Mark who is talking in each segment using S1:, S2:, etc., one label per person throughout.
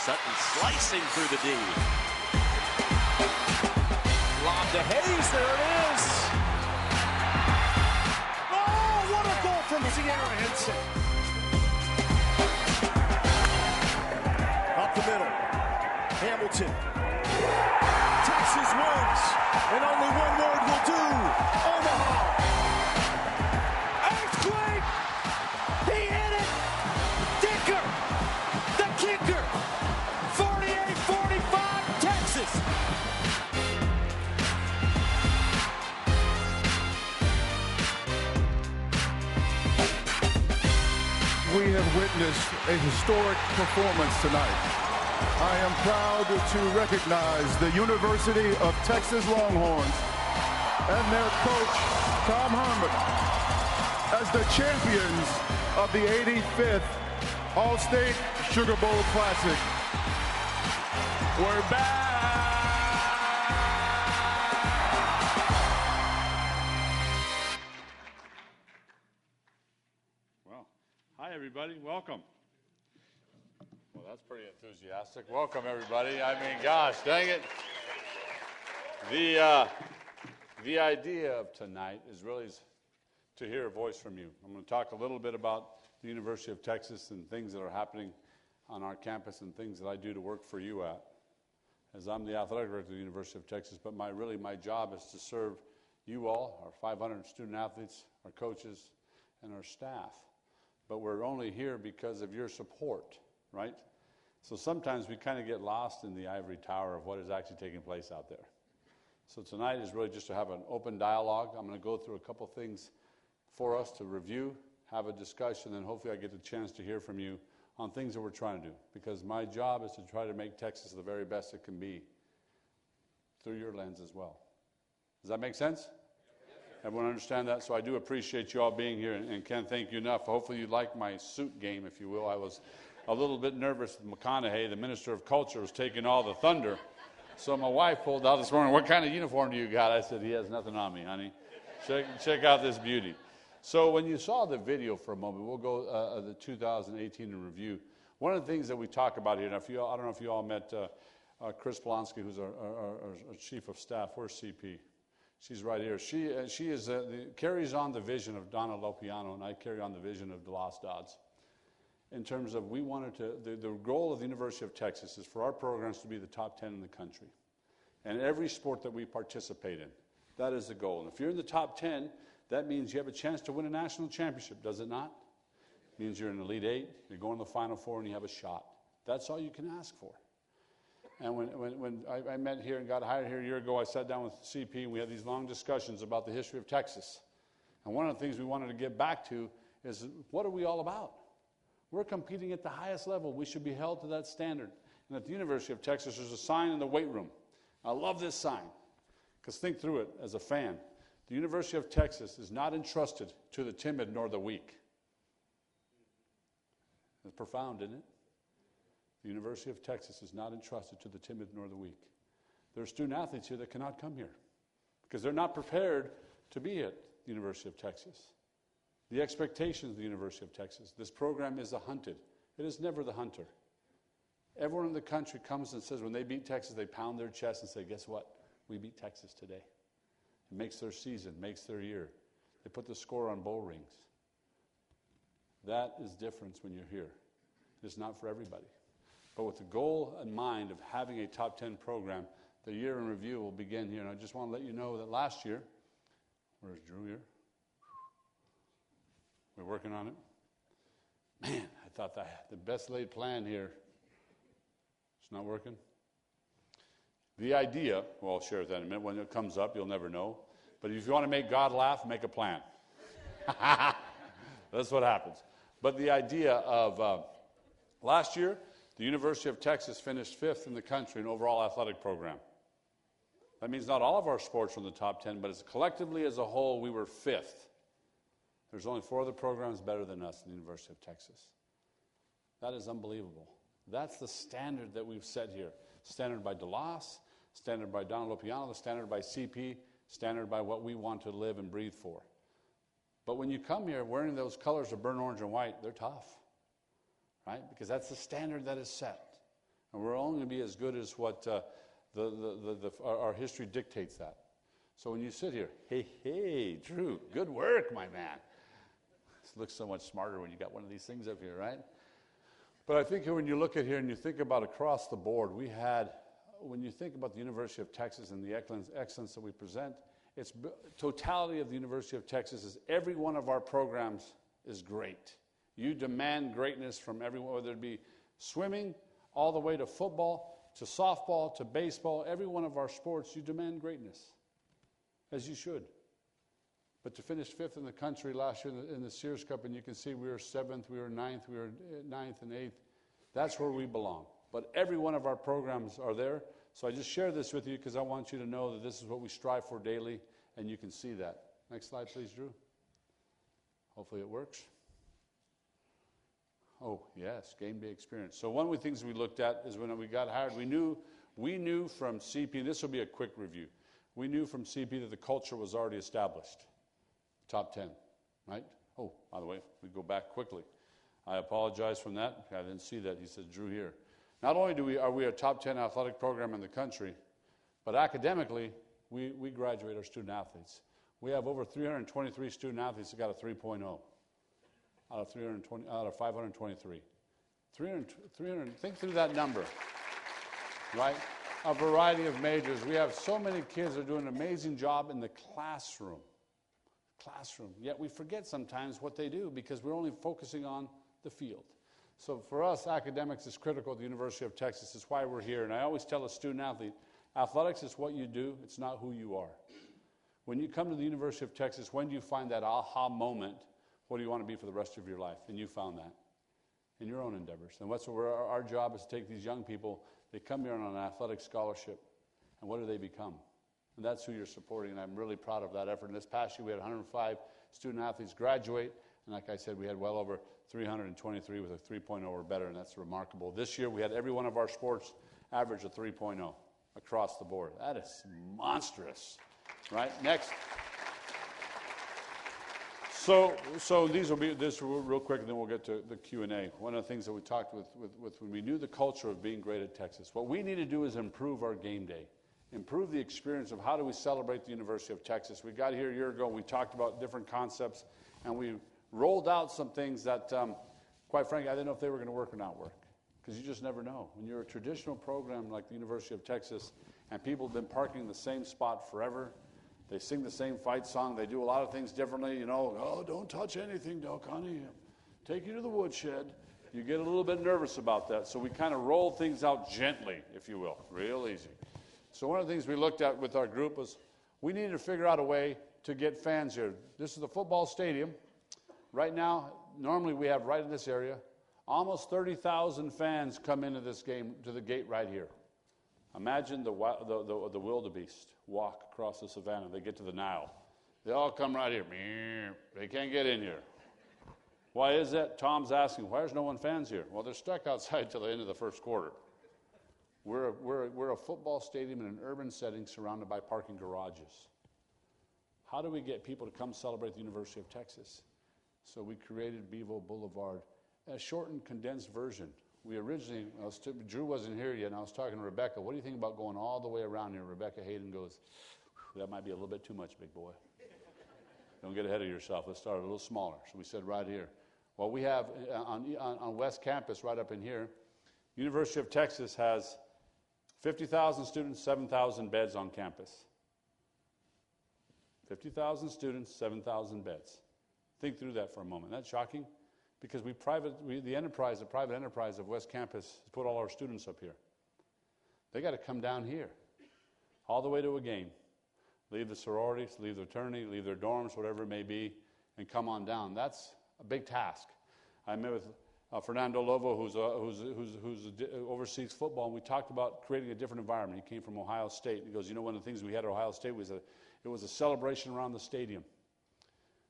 S1: Sutton slicing through the D.
S2: Lob to Hayes, there it is. Oh, what a goal from Sierra Henson. Up the middle, Hamilton. Texas wins, and only one word will do, Omaha. Earthquake, he hit it. Dicker, the kicker, 48-45, Texas.
S3: We have witnessed a historic performance tonight. I am proud to recognize the University of Texas Longhorns and their coach, Tom Herman, as the champions of the 85th All-State Sugar Bowl Classic. We're back!
S4: Well, hi everybody, welcome. Well, that's pretty enthusiastic. Welcome, everybody. I mean, gosh, dang it. The idea of tonight is really to hear a voice from you. I'm going to talk a little bit about the University of Texas and things that are happening on our campus and things that I do to work for you at, as I'm the athletic director of the University of Texas. But my job is to serve you all, our 500 student athletes, our coaches, and our staff. But we're only here because of your support. Right? So sometimes we kind of get lost in the ivory tower of what is actually taking place out there. So tonight is really just to have an open dialogue. I'm going to go through a couple things for us to review, have a discussion, and hopefully I get the chance to hear from you on things that we're trying to do. Because my job is to try to make Texas the very best it can be through your lens as well. Does that make sense? Everyone understand that? So I do appreciate you all being here and can't thank you enough. Hopefully you like my suit game, if you will. I was a little bit nervous with McConaughey, the Minister of Culture, was taking all the thunder. So my wife pulled out this morning, "What kind of uniform do you got?" I said, "He has nothing on me, honey. Check out this beauty." So when you saw the video for a moment, we'll go the 2018 in review. One of the things that we talk about here, now I don't know if you all met Chris Polonsky, who's our chief of staff. Where's CP? She's right here. She carries on the vision of Donna Lopiano, and I carry on the vision of DeLoss Dodds. In terms of the goal of the University of Texas is for our programs to be the top 10 in the country. And every sport that we participate in, that is the goal. And if you're in the top 10, that means you have a chance to win a national championship, does it not? It means you're in the Elite Eight, you're going to the Final Four, and you have a shot. That's all you can ask for. And when I met here and got hired here a year ago, I sat down with CP, and we had these long discussions about the history of Texas. And one of the things we wanted to get back to is, what are we all about? We're competing at the highest level. We should be held to that standard. And at the University of Texas, there's a sign in the weight room. I love this sign, because think through it as a fan. The University of Texas is not entrusted to the timid nor the weak. It's profound, isn't it? The University of Texas is not entrusted to the timid nor the weak. There are student athletes here that cannot come here because they're not prepared to be at the University of Texas. The expectations of the University of Texas. This program is a hunted. It is never the hunter. Everyone in the country comes and says when they beat Texas, they pound their chest and say, guess what? We beat Texas today. It makes their season, makes their year. They put the score on bowl rings. That is difference when you're here. It's not for everybody. But with the goal in mind of having a top 10 program, the year in review will begin here. And I just want to let you know that last year, where's Drew here? We're working on it. Man, I thought the best laid plan here. It's not working. The idea, well, I'll share that in a minute. When it comes up, you'll never know. But if you want to make God laugh, make a plan. That's what happens. But the idea of last year, the University of Texas finished 5th in the country in overall athletic program. That means not all of our sports were in the top 10, but as collectively as a whole, we were 5th. There's only 4 other programs better than us in the University of Texas. That is unbelievable. That's the standard that we've set here. Standard by DeLoss, standard by Donna Lopiano, standard by CP, standard by what we want to live and breathe for. But when you come here wearing those colors of burnt orange and white, they're tough, right? Because that's the standard that is set. And we're only going to be as good as what our history dictates that. So when you sit here, hey, Drew, good work, my man. This looks so much smarter when you got one of these things up here, right? But I think when you look at here and you think about across the board, when you think about the University of Texas and the excellence that we present, it's totality of the University of Texas is every one of our programs is great. You demand greatness from everyone, whether it be swimming, all the way to football, to softball, to baseball, every one of our sports, you demand greatness, as you should. But to finish 5th in the country last year in the Sears Cup, and you can see we were 7th, we were 9th, we were 9th and 8th, that's where we belong. But every one of our programs are there. So I just share this with you because I want you to know that this is what we strive for daily, and you can see that. Next slide, please, Drew. Hopefully it works. Oh, yes, game day experience. So one of the things we looked at is when we got hired, we knew from CP, this will be a quick review, we knew from CP that the culture was already established. Top 10, right? Oh, by the way, we go back quickly. I apologize from that. I didn't see that. He said, Drew here. Not only are we a top 10 athletic program in the country, but academically, we graduate our student athletes. We have over 323 student athletes that got a 3.0 out of 523. 300, think through that number, right? A variety of majors. We have so many kids that are doing an amazing job in the classroom. Yet we forget sometimes what they do because we're only focusing on the field. So for us, academics is critical at the University of Texas. It's why we're here. And I always tell a student athlete, athletics is what you do. It's not who you are. When you come to the University of Texas, when do you find that aha moment? What do you want to be for the rest of your life? And you found that in your own endeavors. And what's our job is to take these young people. They come here on an athletic scholarship. And what do they become? And that's who you're supporting, and I'm really proud of that effort. And this past year, we had 105 student athletes graduate, and like I said, we had well over 323 with a 3.0 or better, and that's remarkable. This year, we had every one of our sports average a 3.0 across the board. That is monstrous, right? Next. So these will be this real quick, and then we'll get to the Q&A. One of the things that we talked with when we knew the culture of being great at Texas, what we need to do is improve our game day. Improve the experience of how do we celebrate the University of Texas. We got here a year ago, we talked about different concepts, and we rolled out some things that, quite frankly, I didn't know if they were going to work or not work, because you just never know. When you're a traditional program like the University of Texas, and people have been parking in the same spot forever, they sing the same fight song, they do a lot of things differently, you know, oh, don't touch anything, Del Connie, take you to the woodshed. You get a little bit nervous about that, so we kind of roll things out gently, if you will, real easy. So one of the things we looked at with our group was we needed to figure out a way to get fans here. This is the football stadium. Right now, normally we have right in this area, almost 30,000 fans come into this game to the gate right here. Imagine the wildebeest walk across the savannah. They get to the Nile. They all come right here. They can't get in here. Why is that? Tom's asking, why is no one fans here? Well, they're stuck outside till the end of the first quarter. We're a football stadium in an urban setting surrounded by parking garages. How do we get people to come celebrate the University of Texas? So we created Bevo Boulevard, a shortened, condensed version. We originally, Drew wasn't here yet, and I was talking to Rebecca, what do you think about going all the way around here? Rebecca Hayden goes, that might be a little bit too much, big boy. Don't get ahead of yourself. Let's start a little smaller. So we said right here. Well, we have on West Campus, right up in here, University of Texas has 50,000 students, 7,000 beds on campus. 50,000 students, 7,000 beds. Think through that for a moment. That's shocking because the private enterprise of West Campus has put all our students up here. They got to come down here all the way to a game, leave the sororities, leave the fraternity, leave their dorms, whatever it may be, and come on down. That's a big task. I met with Fernando Lovo, who's oversees football, and we talked about creating a different environment. He came from Ohio State. He goes, you know, one of the things we had at Ohio State was it was a celebration around the stadium.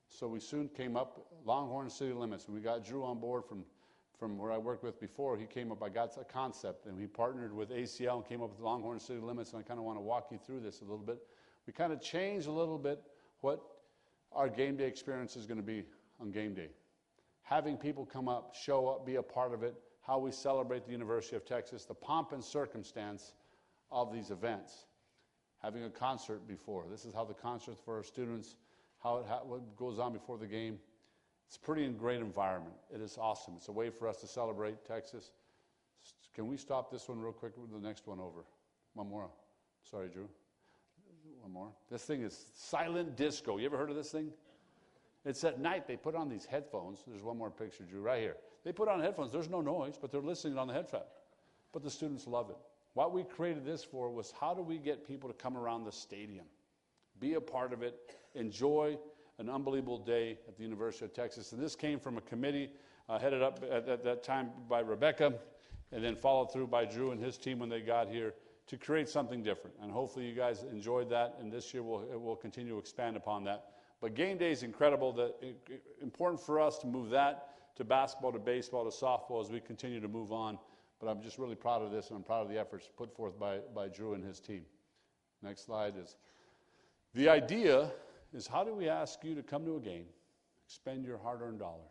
S4: So we soon came up Longhorns city limits, and we got Drew on board from where I worked with before. He came up, I got a concept, and we partnered with ACL and came up with Longhorns city limits, and I kind of want to walk you through this a little bit. We kind of changed a little bit what our game day experience is going to be on game day. Having people come up, show up, be a part of it, how we celebrate the University of Texas, the pomp and circumstance of these events. Having a concert before. This is how the concerts for our students, what goes on before the game. It's a pretty great environment. It is awesome. It's a way for us to celebrate Texas. Can we stop this one real quick with the next one over? One more. Sorry, Drew. One more. This thing is silent disco. You ever heard of this thing? It's at night. They put on these headphones. There's one more picture, Drew, right here. They put on headphones. There's no noise, but they're listening on the headset. But the students love it. What we created this for was how do we get people to come around the stadium, be a part of it, enjoy an unbelievable day at the University of Texas. And this came from a committee headed up at that time by Rebecca and then followed through by Drew and his team when they got here to create something different. And hopefully you guys enjoyed that, and this year we'll continue to expand upon that. But game day is incredible. Important for us to move that to basketball, to baseball, to softball as we continue to move on. But I'm just really proud of this, and I'm proud of the efforts put forth by Drew and his team. Next slide is, the idea is how do we ask you to come to a game, expend your hard-earned dollars,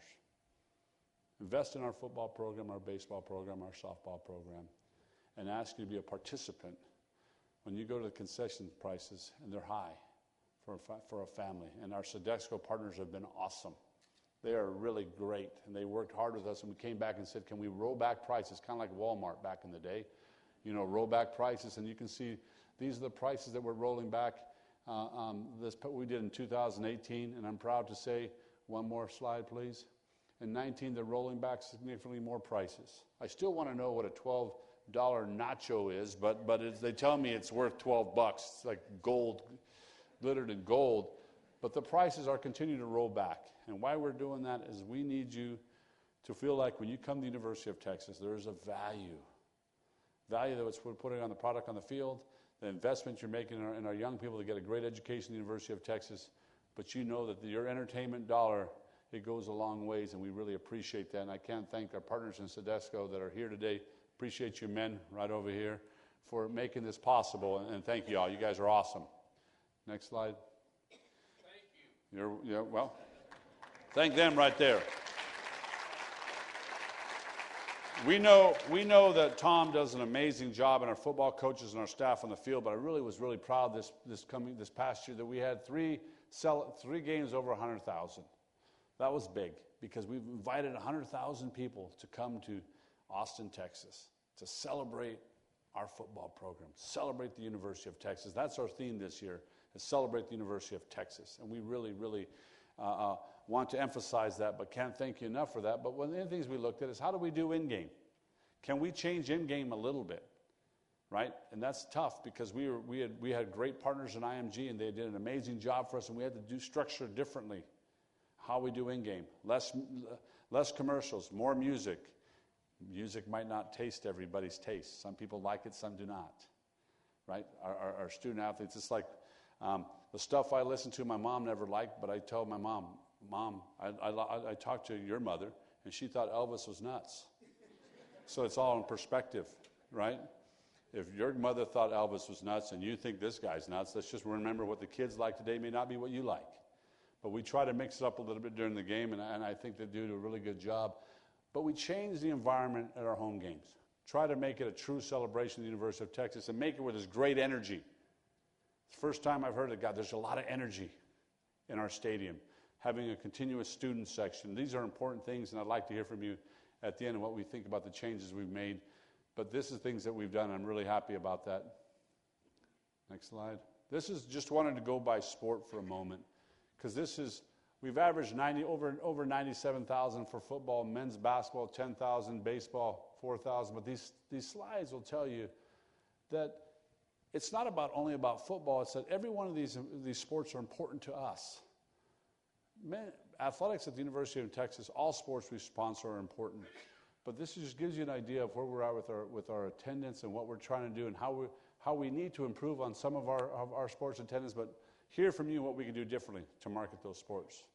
S4: invest in our football program, our baseball program, our softball program, and ask you to be a participant when you go to the concession prices, and they're high for a family. And our Sodexo partners have been awesome. They are really great, and they worked hard with us, and we came back and said, can we roll back prices, kind of like Walmart back in the day, roll back prices, and you can see these are the prices that we're rolling back. We did in 2018, and I'm proud to say, one more slide, please. In 19, they're rolling back significantly more prices. I still want to know what a $12 nacho is, but they tell me it's worth $12. It's like gold, glittered in gold. But the prices are continuing to roll back. And why we're doing that is we need you to feel like when you come to the University of Texas, there is a value that we're putting on the product on the field, the investment you're making in our young people to get a great education at the University of Texas. But you know that your entertainment dollar, it goes a long ways, and we really appreciate that. And I can't thank our partners in Sodexo that are here today. Appreciate you men right over here for making this possible, and thank you all. You guys are awesome. Next slide. Thank you. Well, thank them right there. We know that Tom does an amazing job, and our football coaches and our staff on the field, but I was really proud this past year that we had three games over 100,000. That was big because we've invited 100,000 people to come to Austin, Texas, to celebrate our football program, celebrate the University of Texas. That's our theme this year, is celebrate the University of Texas. And we really, really want to emphasize that, but can't thank you enough for that. But one of the things we looked at is how do we do in-game? Can we change in-game a little bit, right? And that's tough because we had great partners in IMG, and they did an amazing job for us, and we had to do structure differently. How we do in-game, less commercials, more music. Music might not taste everybody's taste. Some people like it, some do not, right? Our student athletes, it's like the stuff I listen to my mom never liked, but I tell my mom, I talked to your mother, and she thought Elvis was nuts. So it's all in perspective, right? If your mother thought Elvis was nuts and you think this guy's nuts, let's just remember what the kids like today may not be what you like. But we try to mix it up a little bit during the game, and I think they do a really good job. But we change the environment at our home games. Try to make it a true celebration of the University of Texas and make it with this great energy. It's the first time I've heard it, God, there's a lot of energy in our stadium. Having a continuous student section. These are important things, and I'd like to hear from you at the end of what we think about the changes we've made. But this is things that we've done, and I'm really happy about that. Next slide. This is just wanted to go by sport for a moment. Because we've averaged over 97,000 for football, men's basketball 10,000, baseball 4,000. But these slides will tell you that it's not only about football. It's that every one of these sports are important to us. Athletics at the University of Texas, all sports we sponsor are important. But this just gives you an idea of where we're at with our attendance and what we're trying to do and how we need to improve on some of our sports attendance. But hear from you what we can do differently to market those sports,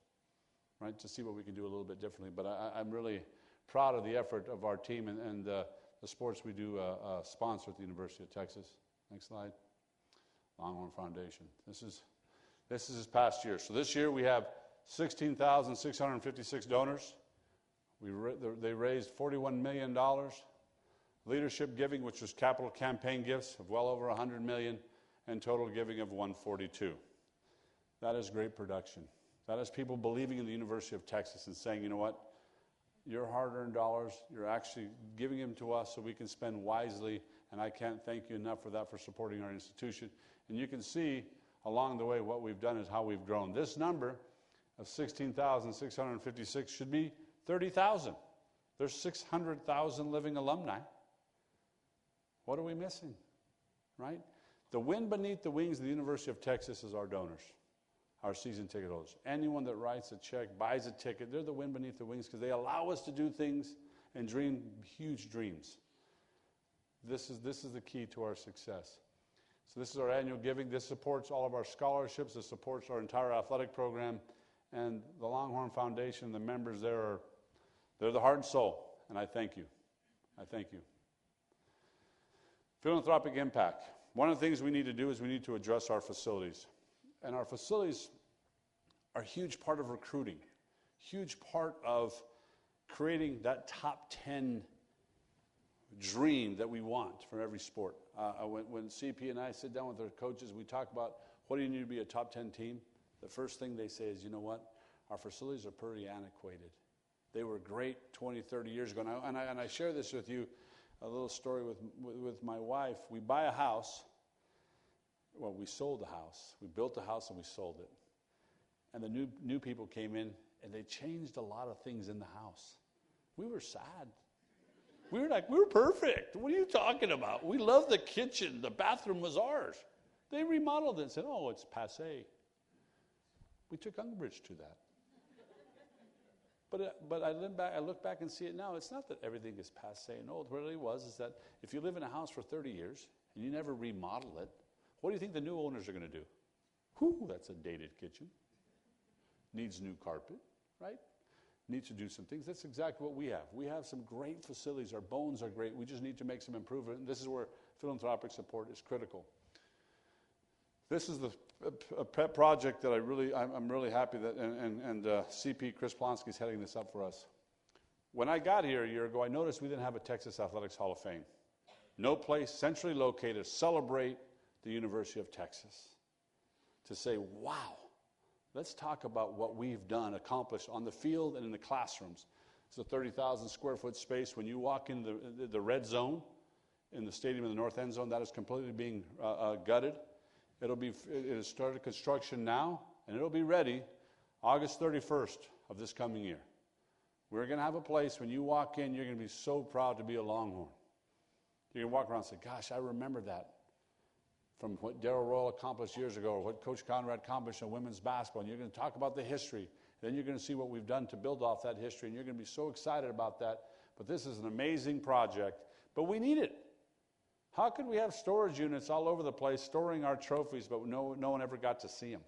S4: right? To see what we can do a little bit differently. But I'm really proud of the effort of our team and the sports we do sponsor at the University of Texas. Next slide. Longhorn Foundation. This is this past year. So this year we have 16,656 donors. They raised $41 million. Leadership giving, which was capital campaign gifts, of well over $100 million, and total giving of $142. That is great production. That is people believing in the University of Texas and saying, you know what, your hard-earned dollars, you're actually giving them to us so we can spend wisely, and I can't thank you enough for that, for supporting our institution. And you can see along the way what we've done is how we've grown. This number of 16,656 should be 30,000. There's 600,000 living alumni. What are we missing, right? The wind beneath the wings of the University of Texas is our donors, our season ticket holders. Anyone that writes a check, buys a ticket, they're the wind beneath the wings because they allow us to do things and dream huge dreams. This is the key to our success. So this is our annual giving. This supports all of our scholarships. This supports our entire athletic program. And the Longhorn Foundation, the members there, they're the heart and soul. And I thank you. I thank you. Philanthropic impact. One of the things we need to do is we need to address our facilities. And our facilities are a huge part of recruiting, huge part of creating that top 10 dream that we want for every sport. When CP and I sit down with our coaches, we talk about what do you need to be a top 10 team. The first thing they say is, you know what, our facilities are pretty antiquated. They were great 20, 30 years ago. And I share this with you, a little story with my wife. We buy a house. Well, we sold the house. We built the house and we sold it. And the new people came in and they changed a lot of things in the house. We were sad. We were like, we're perfect. What are you talking about? We love the kitchen. The bathroom was ours. They remodeled it and said, oh, it's passé. We took umbrage to that. But I look back and see it now. It's not that everything is passé and old. What it really was is that if you live in a house for 30 years and you never remodel it, what do you think the new owners are going to do? Whew, that's a dated kitchen. Needs new carpet, right? Needs to do some things. That's exactly what we have. We have some great facilities. Our bones are great. We just need to make some improvement. And this is where philanthropic support is critical. This is a pet project that I'm really happy that, and CP Chris Plonsky is heading this up for us. When I got here a year ago, I noticed we didn't have a Texas Athletics Hall of Fame. No place centrally located to celebrate the University of Texas. To say, wow, let's talk about what we've done, accomplished on the field and in the classrooms. It's a 30,000 square foot space. When you walk in the red zone in the stadium in the north end zone, that is completely being gutted. It has started construction now, and it'll be ready August 31st of this coming year. We're going to have a place, when you walk in, you're going to be so proud to be a Longhorn. You're going to walk around and say, gosh, I remember that from what Darrell Royal accomplished years ago, or what Coach Conrad accomplished in women's basketball. And you're going to talk about the history. Then you're going to see what we've done to build off that history, and you're going to be so excited about that. But this is an amazing project, but we need it. How could we have storage units all over the place storing our trophies, but no one ever got to see them?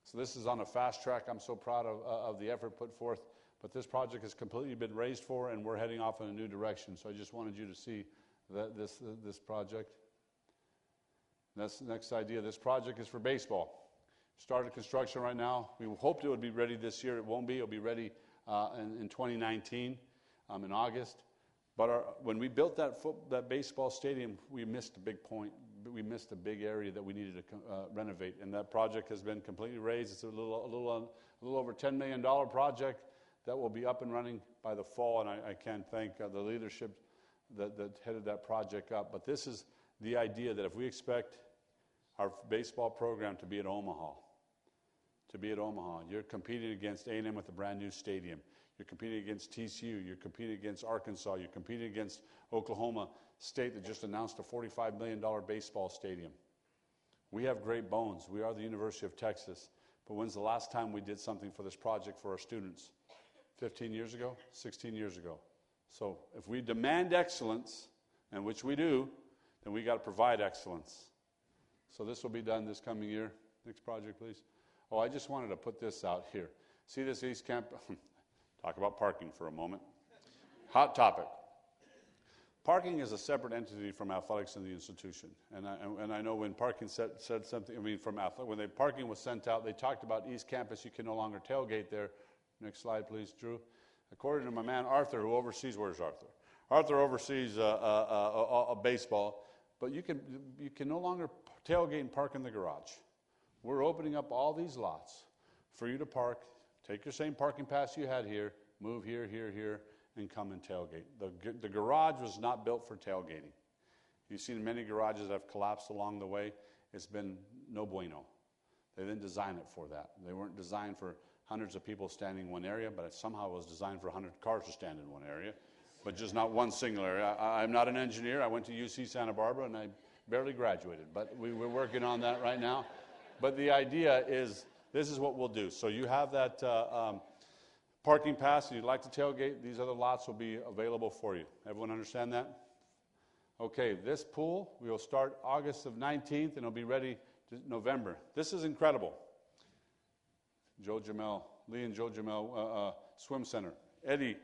S4: So this is on a fast track. I'm so proud of the effort put forth. But this project has completely been raised for, and we're heading off in a new direction. So I just wanted you to see this project. That's the next idea. This project is for baseball. Started construction right now. We hoped it would be ready this year. It won't be. It'll be ready in 2019, in August. But when we built that baseball stadium, we missed a big point. We missed a big area that we needed to renovate, and that project has been completely raised. It's a little over $10 million project that will be up and running by the fall, and I can't thank the leadership that headed that project up. But this is the idea that if we expect our baseball program to be at Omaha, you're competing against A&M with a brand new stadium. You're competing against TCU. You're competing against Arkansas. You're competing against Oklahoma State that just announced a $45 million baseball stadium. We have great bones. We are the University of Texas. But when's the last time we did something for this project for our students? 15 years ago? 16 years ago. So if we demand excellence, and which we do, then we got to provide excellence. So this will be done this coming year. Next project, please. Oh, I just wanted to put this out here. See this East Camp? Talk about parking for a moment. Hot topic. Parking is a separate entity from athletics in the institution. And I know when parking said something, when the parking was sent out, they talked about East Campus, you can no longer tailgate there. Next slide, please, Drew. according to my man Arthur, who oversees, where's Arthur? Arthur oversees a baseball, but you can no longer tailgate and park in the garage. We're opening up all these lots for you to park, take your same parking pass you had here, move here, here, here, and come and tailgate. The garage was not built for tailgating. You've seen many garages that have collapsed along the way. It's been no bueno. They didn't design it for that. They weren't designed for hundreds of people standing in one area, but it somehow was designed for 100 cars to stand in one area, but just not one single area. I'm not an engineer. I went to UC Santa Barbara, and I barely graduated, but we're working on that right now. But the idea is, this is what we'll do. So you have that parking pass, and you'd like to tailgate, these other lots will be available for you. Everyone understand that? Okay, this pool, we will start August of 19th, and it'll be ready to November. This is incredible. Lee and Joe Jamel Swim Center. Eddie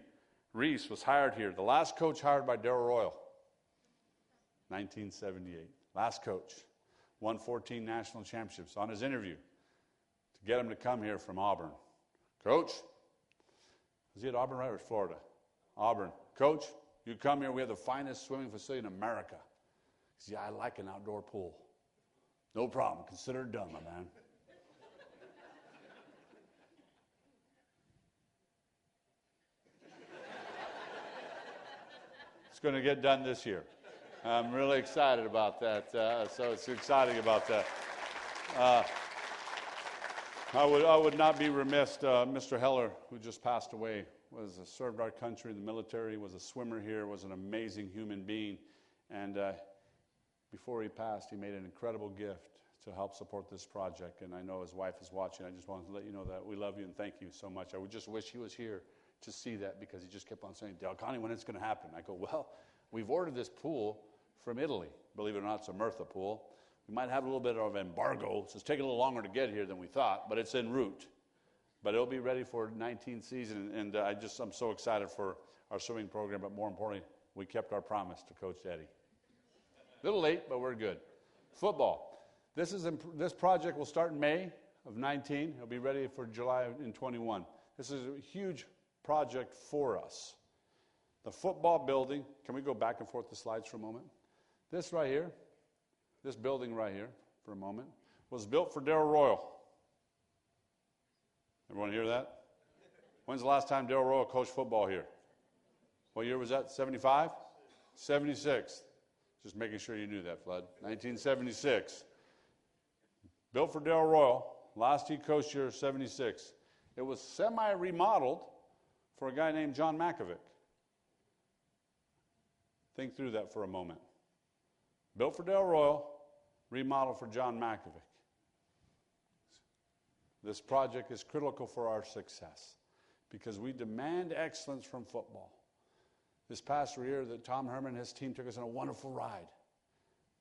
S4: Reese was hired here. The last coach hired by Darrell Royal, 1978. Last coach. Won 14 national championships. On his interview, to get him to come here from Auburn. Coach, was he at Auburn, right, or Florida? Auburn. Coach, you come here, we have the finest swimming facility in America. He said, yeah, I like an outdoor pool. No problem. Consider it done, my man. It's going to get done this year. I'm really excited about that. So it's exciting about that. I would not be remiss. Mr. Heller, who just passed away, served our country in the military, was a swimmer here, was an amazing human being. And before he passed, he made an incredible gift to help support this project. And I know his wife is watching. I just wanted to let you know that we love you and thank you so much. I would just wish he was here to see that, because he just kept on saying, Del Connie, when it's going to happen? I go, well, we've ordered this pool from Italy. Believe it or not, it's a Murtha pool. We might have a little bit of embargo, so it's taking a little longer to get here than we thought, but it's en route. But it'll be ready for 19th season, and I'm so excited for our swimming program, but more importantly, we kept our promise to Coach Eddie. A little late, but we're good. Football. This project will start in May of 19. It'll be ready for July in 21. This is a huge project for us. The football building, can we go back and forth the slides for a moment? This right here, this building right here for a moment, was built for Darrell Royal. Everyone hear that? When's the last time Darrell Royal coached football here? What year was that? 75? 76. Just making sure you knew that, Flood. 1976. Built for Darrell Royal. Last he coached here, 76. It was semi-remodeled for a guy named John Makovic. Think through that for a moment. Built for Darrell Royal, remodeled for John Makovic. This project is critical for our success because we demand excellence from football. This past year, Tom Herman and his team took us on a wonderful ride.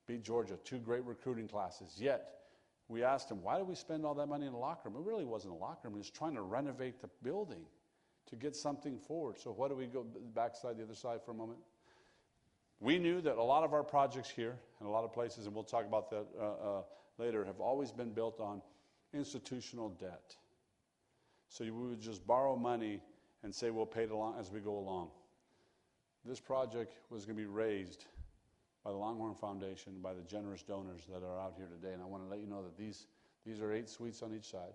S4: Beat Georgia, 2 great recruiting classes. Yet, we asked him, why do we spend all that money in a locker room? It really wasn't a locker room. It was trying to renovate the building to get something forward. So what do we go backside the other side for a moment? We knew that a lot of our projects here and a lot of places, and we'll talk about that later, have always been built on institutional debt. So we would just borrow money and say we'll pay it along as we go along. This project was going to be raised by the Longhorn Foundation, by the generous donors that are out here today. And I want to let you know that these are 8 suites on each side.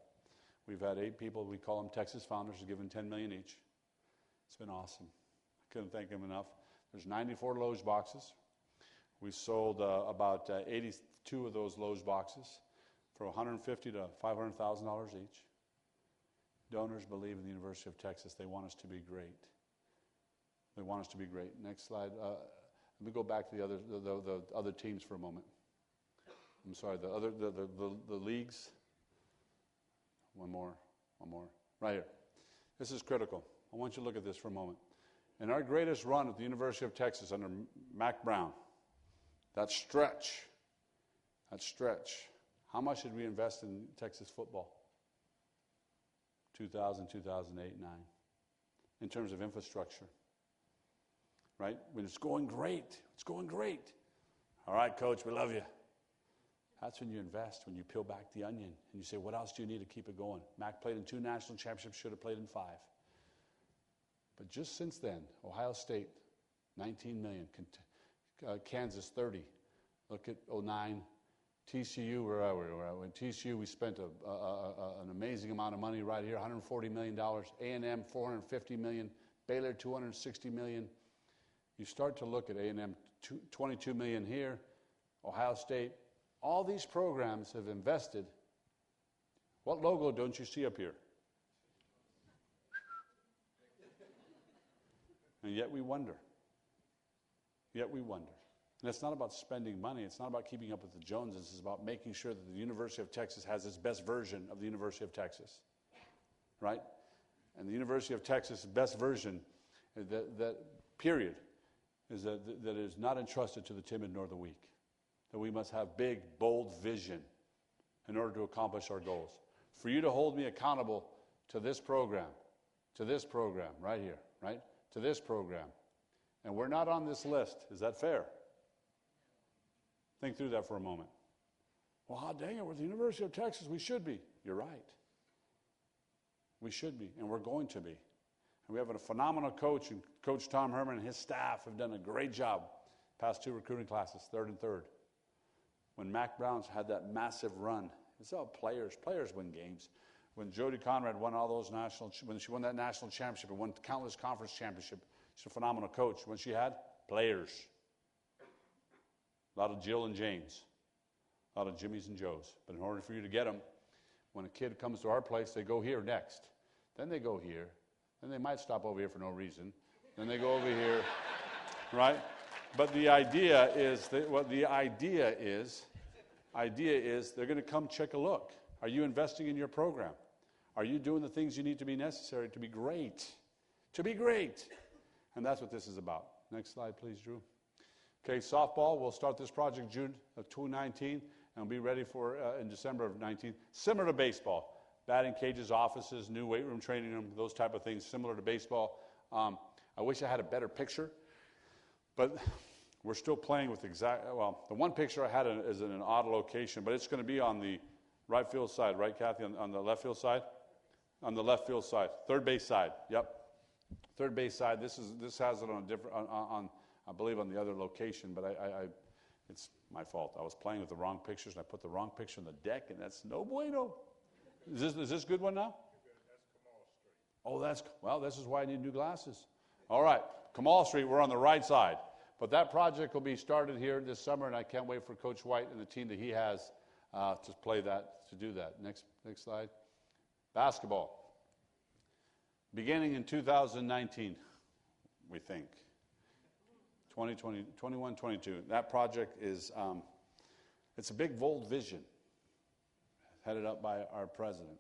S4: We've had 8 people, we call them Texas Founders, who've given $10 million each. It's been awesome. I couldn't thank them enough. There's 94 Loge boxes. We sold about 82 of those Loge boxes for $150,000 to $500,000 each. Donors believe in the University of Texas. They want us to be great. They want us to be great. Next slide. Let me go back to the other teams for a moment. I'm sorry. The leagues. One more. Right here. This is critical. I want you to look at this for a moment. In our greatest run at the University of Texas under Mac Brown, that stretch. How much did we invest in Texas football? 2000, 2008, 9. In terms of infrastructure. Right? When it's going great. All right, Coach, we love you. That's when you invest, when you peel back the onion and you say, what else do you need to keep it going? Mac played in 2 national championships, should have played in 5. But just since then, Ohio State, 19 million. Kansas, 30. Look at 09. TCU, where are we? In TCU, we spent an amazing amount of money right here, $140 million. A&M, $450 million. Baylor, $260 million. You start to look at A&M, $22 million here. Ohio State. All these programs have invested. What logo don't you see up here? And yet we wonder. Yet we wonder. And it's not about spending money. It's not about keeping up with the Joneses. It's about making sure that the University of Texas has its best version of the University of Texas. Right? And the University of Texas' best version, that period, is that is not entrusted to the timid nor the weak. That we must have big, bold vision in order to accomplish our goals. For you to hold me accountable to this program right here, right? To this program. And we're not on this list. Is that fair? Think through that for a moment. Well, how dang it, we're the University of Texas, we should be. You're right. We should be, and we're going to be. And we have a phenomenal coach, and Coach Tom Herman and his staff have done a great job. Past 2 recruiting classes, 3rd and 3rd. When Mac Brown's had that massive run, it's all players. Players win games. When Jody Conrad won all those when she won that national championship and won countless conference championships, she's a phenomenal coach. When she had players. A lot of Jill and James. A lot of Jimmys and Joes. But in order for you to get them, when a kid comes to our place, they go here next. Then they go here. Then they might stop over here for no reason. Then they go over here, right? But the idea is they're going to come check a look. Are you investing in your program? Are you doing the things you need to be necessary to be great? To be great. And that's what this is about. Next slide, please, Drew. Okay, softball, we'll start this project June of 2019, and we'll be ready for in December of 19. Similar to baseball, batting cages, offices, new weight room, training room, those type of things, similar to baseball. I wish I had a better picture, but we're still playing with the one picture I had is in an odd location, but it's going to be on the right field side, right, Kathy, on the left field side? On the left field side, third base side, yep. Third base side, this has it on a different, I believe on the other location, but it's my fault. I was playing with the wrong pictures, and I put the wrong picture on the deck, and that's no bueno. Is this a good one now? That's Kamal Street. Oh, this is why I need new glasses. All right, Kamal Street, we're on the right side. But that project will be started here this summer, and I can't wait for Coach White and the team that he has to do that. Next slide. Basketball. Beginning in 2019, we think. 2020, 21, 22. That project is, it's a big, bold vision headed up by our president.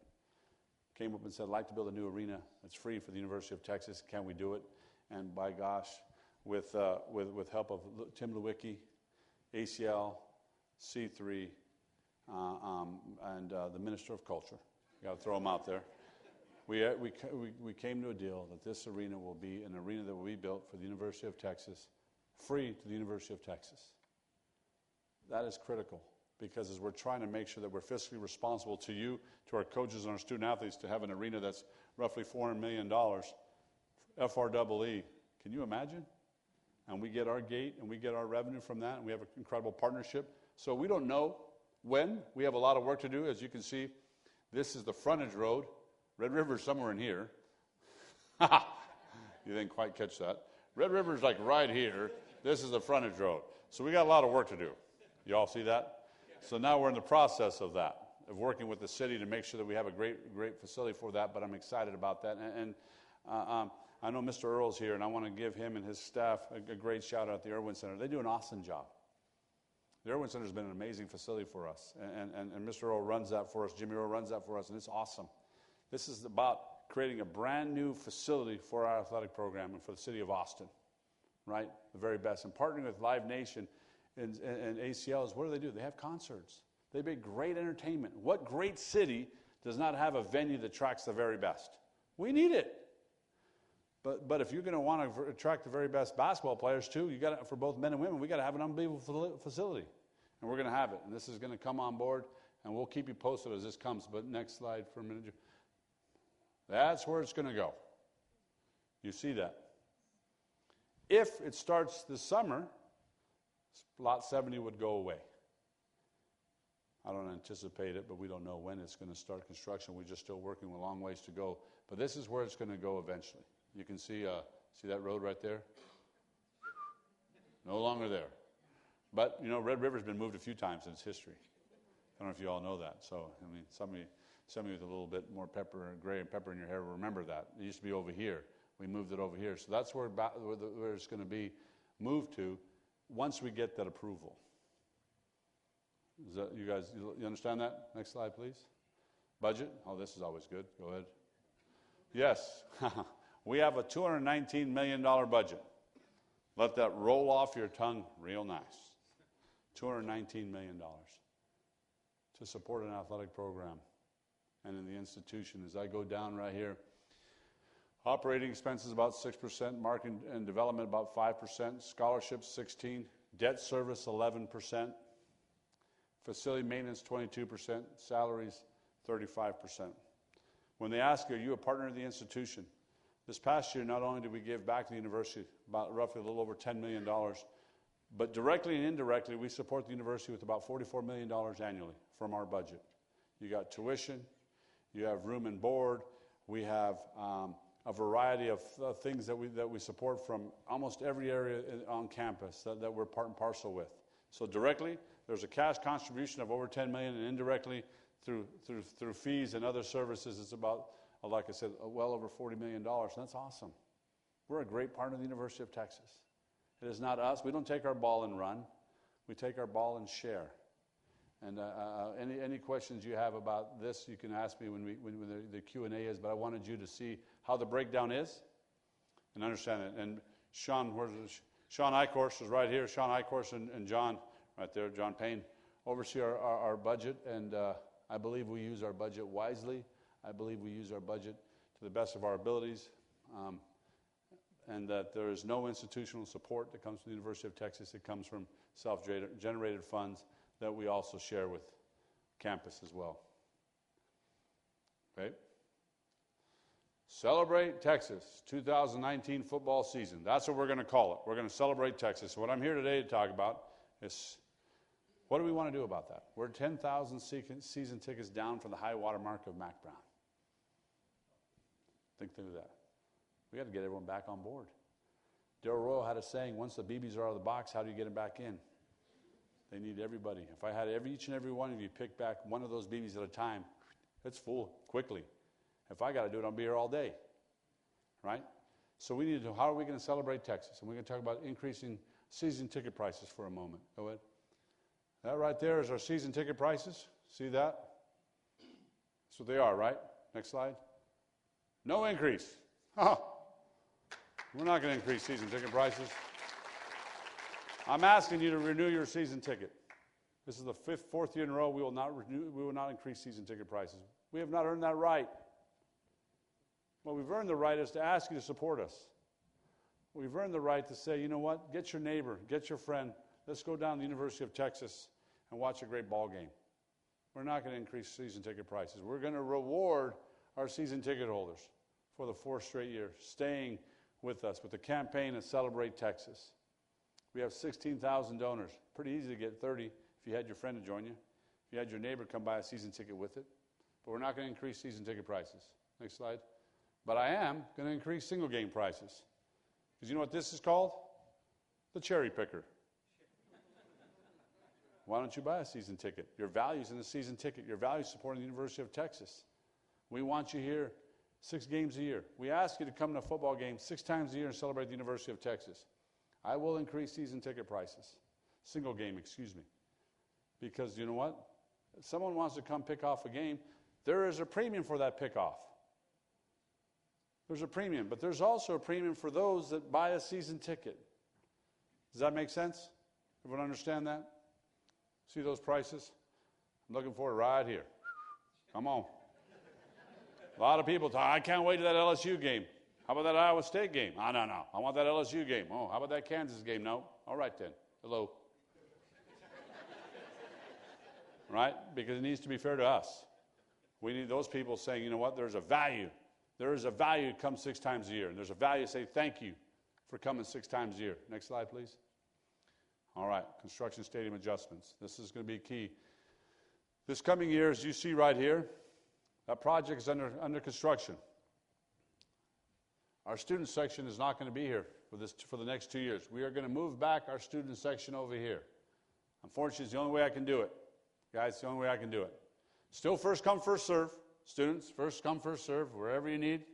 S4: Came up and said, I'd like to build a new arena that's free for the University of Texas. Can we do it? And by gosh, with help of Tim Lewicki, ACL, C3, and the Minister of Culture. You got to throw them out there. We came to a deal that this arena will be an arena that will be built for the University of Texas, free to the University of Texas. That is critical because as we're trying to make sure that we're fiscally responsible to you, to our coaches and our student athletes, to have an arena that's roughly $400 million, FREE. Can you imagine? And we get our gate and we get our revenue from that, and we have an incredible partnership. So we don't know when. We have a lot of work to do. As you can see, this is the frontage road. Red River's somewhere in here. You didn't quite catch that. Red River's like right here. This is the frontage road. So we got a lot of work to do. You all see that? So now we're in the process of that, of working with the city to make sure that we have a great facility for that, but I'm excited about that. And I know Mr. Earl's here, and I want to give him and his staff a great shout out at the Irwin Center. They do an awesome job. The Irwin Center has been an amazing facility for us, and Mr. Earl runs that for us. Jimmy Earl runs that for us, and it's awesome. This is about creating a brand new facility for our athletic program and for the city of Austin, right? The very best. And partnering with Live Nation and ACLs, what do? They have concerts. They make great entertainment. What great city does not have a venue that attracts the very best? We need it. But if you're going to want to attract the very best basketball players too, you got for both men and women, we got to have an unbelievable facility, and we're going to have it. And this is going to come on board, and we'll keep you posted as this comes. But next slide for a minute. That's where it's going to go. You see that. If it starts this summer, Lot 70 would go away. I don't anticipate it, but we don't know when it's going to start construction. We're just still working with a long ways to go. But this is where it's going to go eventually. You can see that road right there? No longer there. But, you know, Red River's been moved a few times in its history. I don't know if you all know that. So, I mean, some of you with a little bit more gray and pepper in your hair will remember that. It used to be over here. We moved it over here. So that's where it's going to be moved to once we get that approval. You guys, you understand that? Next slide, please. Budget. Oh, this is always good. Go ahead. Yes. We have a $219 million budget. Let that roll off your tongue real nice. $219 million to support an athletic program and in the institution. As I go down right here, operating expenses about 6%, marketing and development about 5%, scholarships 16%, debt service 11%, facility maintenance 22%, salaries 35%. When they ask you, are you a partner of the institution? This past year, not only did we give back to the university about roughly a little over $10 million, but directly and indirectly, we support the university with about $44 million annually from our budget. You got tuition, you have room and board, we have a variety of things that we support from almost every area on campus that we're part and parcel with. So directly, there's a cash contribution of over $10 million, and indirectly through fees and other services, it's about, like I said, well over $40 million. That's awesome. We're a great partner of the University of Texas. It is not us. We don't take our ball and run. We take our ball and share. And any questions you have about this, you can ask me when the Q&A is, but I wanted you to see how the breakdown is and understand it. And Sean Eichhorst is right here. Sean Eichhorst and John, right there, John Payne, oversee our budget, and I believe we use our budget wisely. I believe we use our budget to the best of our abilities, and that there is no institutional support that comes from the University of Texas. It comes from self-generated funds that we also share with campus as well. Okay? Celebrate Texas 2019 football season. That's what we're going to call it. We're going to celebrate Texas. So what I'm here today to talk about is what do we want to do about that? We're 10,000 season tickets down from the high water mark of Mac Brown. Think through that. We got to get everyone back on board. Darrell Royal had a saying, once the BBs are out of the box, how do you get them back in? They need everybody. If I had each and every one of you pick back one of those BBs at a time, it's full quickly. If I got to do it, I'll be here all day. Right? So we need to, how are we going to celebrate Texas? And we're going to talk about increasing season ticket prices for a moment. Go ahead. That right there is our season ticket prices. See that? That's what they are, right? Next slide. No increase. Oh, we're not going to increase season ticket prices. I'm asking you to renew your season ticket. This is the fourth year in a row we will not increase season ticket prices. We have not earned that right. What we've earned the right is to ask you to support us. We've earned the right to say, you know what, get your neighbor, get your friend, let's go down to the University of Texas and watch a great ball game. We're not going to increase season ticket prices. We're going to reward our season ticket holders for the fourth straight year, staying with us with the campaign to Celebrate Texas. We have 16,000 donors. Pretty easy to get 30 if you had your friend to join you. If you had your neighbor come buy a season ticket with it. But we're not going to increase season ticket prices. Next slide. But I am going to increase single game prices. Because you know what this is called? The cherry picker. Why don't you buy a season ticket? Your value's in the season ticket. Your value's supporting the University of Texas. We want you here 6 games a year. We ask you to come to a football game 6 times a year and celebrate the University of Texas. I will increase season ticket prices. Single game, excuse me. Because you know what? If someone wants to come pick off a game, there is a premium for that pickoff. There's a premium, but there's also a premium for those that buy a season ticket. Does that make sense? Everyone understand that? See those prices? I'm looking for it right here. Come on. A lot of people talk, I can't wait to that LSU game. How about that Iowa State game? Oh, no. I want that LSU game. Oh, how about that Kansas game? No. All right, then. Hello. Right? Because it needs to be fair to us. We need those people saying, you know what, there's a value There is a value to come 6 times a year, and there's a value to say thank you for coming 6 times a year. Next slide, please. All right, construction stadium adjustments. This is going to be key. This coming year, as you see right here, that project is under construction. Our student section is not going to be here for the next 2 years. We are going to move back our student section over here. Unfortunately, it's the only way I can do it. Guys, it's the only way I can do it. Still first come, first serve. Students, first come, first serve. Wherever you need,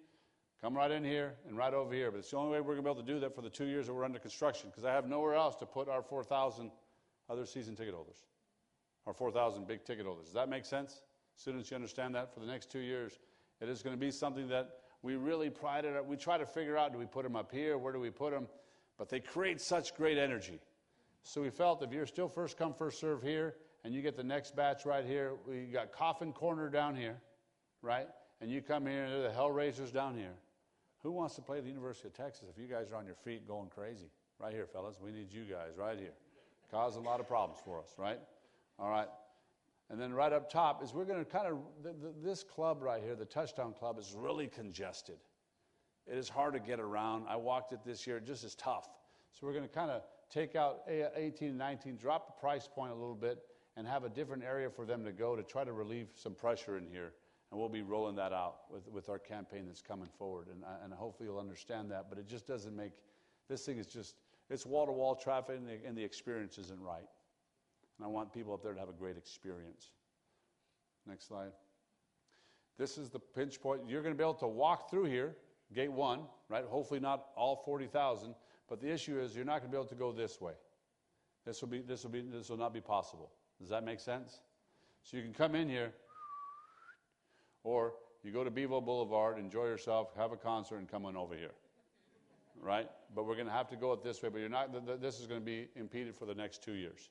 S4: come right in here and right over here. But it's the only way we're going to be able to do that for the 2 years that we're under construction, because I have nowhere else to put our 4,000 other season ticket holders, our 4,000 big ticket holders. Does that make sense? Students, you understand that? For the next 2 years, it is going to be something that we really pride it. We try to figure out, do we put them up here? Where do we put them? But they create such great energy. So we felt if you're still first come, first serve here, and you get the next batch right here, we got Coffin Corner down here, right? And you come here, and they're the Hellraisers down here. Who wants to play at the University of Texas if you guys are on your feet going crazy? Right here, fellas. We need you guys right here. Cause a lot of problems for us, right? All right. And then right up top is we're going to kind of, this club right here, the Touchdown Club, is really congested. It is hard to get around. I walked it this year. It just is tough. So we're going to kind of take out 18 and 19, drop the price point a little bit, and have a different area for them to go to try to relieve some pressure in here. And we'll be rolling that out with our campaign that's coming forward. And hopefully you'll understand that. But it just doesn't make, this thing is just, it's wall-to-wall traffic, and the experience isn't right. And I want people up there to have a great experience. Next slide. This is the pinch point. You're going to be able to walk through here, gate 1, right? Hopefully not all 40,000. But the issue is you're not going to be able to go this way. This will not be possible. Does that make sense? So you can come in here, or you go to Bevo Boulevard, enjoy yourself, have a concert, and come on over here, right? But we're going to have to go it this way. But you're not. This is going to be impeded for the next 2 years.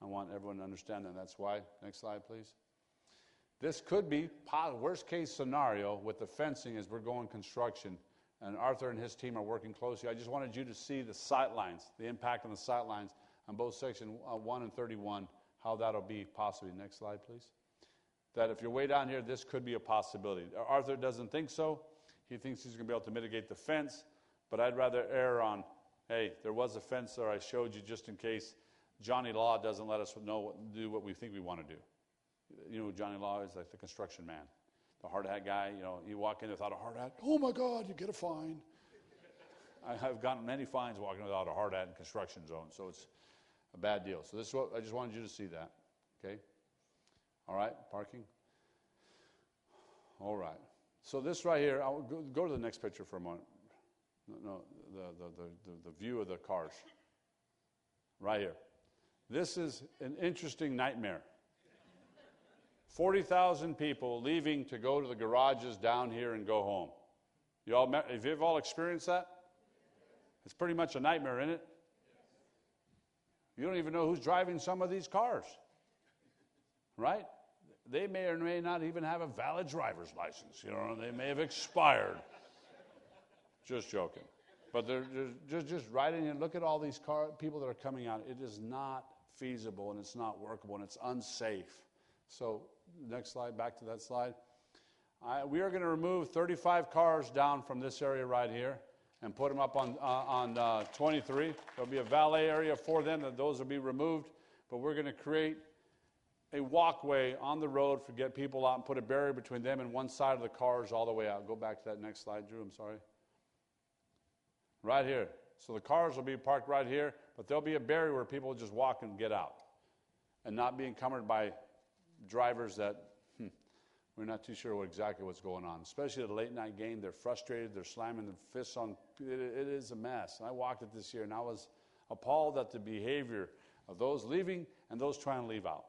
S4: I want everyone to understand that. That's why. Next slide, please. This could be worst case scenario with the fencing as we're going construction, and Arthur and his team are working closely. I just wanted you to see the sight lines, the impact on the sight lines on both section 1 and 31, how that'll be possibly. Next slide, please. That if you're way down here, this could be a possibility. Arthur doesn't think so. He thinks he's going to be able to mitigate the fence, but I'd rather err on, hey, there was a fence there I showed you just in case Johnny Law doesn't let us do what we think we want to do. You know who Johnny Law is? Like the construction man. The hard hat guy, you know, you walk in without a hard hat, oh my God, you get a fine. I've gotten many fines walking without a hard hat in construction zone, so it's a bad deal. So this is what I just wanted you to see that, okay? All right, parking. All right. So this right here, I'll go to the next picture for a moment. No, the view of the cars. Right here. This is an interesting nightmare. 40,000 people leaving to go to the garages down here and go home. Have you all experienced that? It's pretty much a nightmare, isn't it? You don't even know who's driving some of these cars, right? They may or may not even have a valid driver's license. You know, they may have expired. Just joking. But they're just riding and look at all these people that are coming out. It is not feasible, and it's not workable, and it's unsafe. So next slide, back to that slide. We are going to remove 35 cars down from this area right here and put them up on 23. There'll be a valet area for them, and those will be removed. But we're going to create a walkway on the road to get people out and put a barrier between them and one side of the cars all the way out. Go back to that next slide, Drew, I'm sorry. Right here. So the cars will be parked right here, but there'll be a barrier where people will just walk and get out and not be encumbered by drivers that we're not too sure exactly what's going on. Especially at a late night game, they're frustrated, they're slamming their fists on, it is a mess. And I walked it this year, and I was appalled at the behavior of those leaving and those trying to leave out.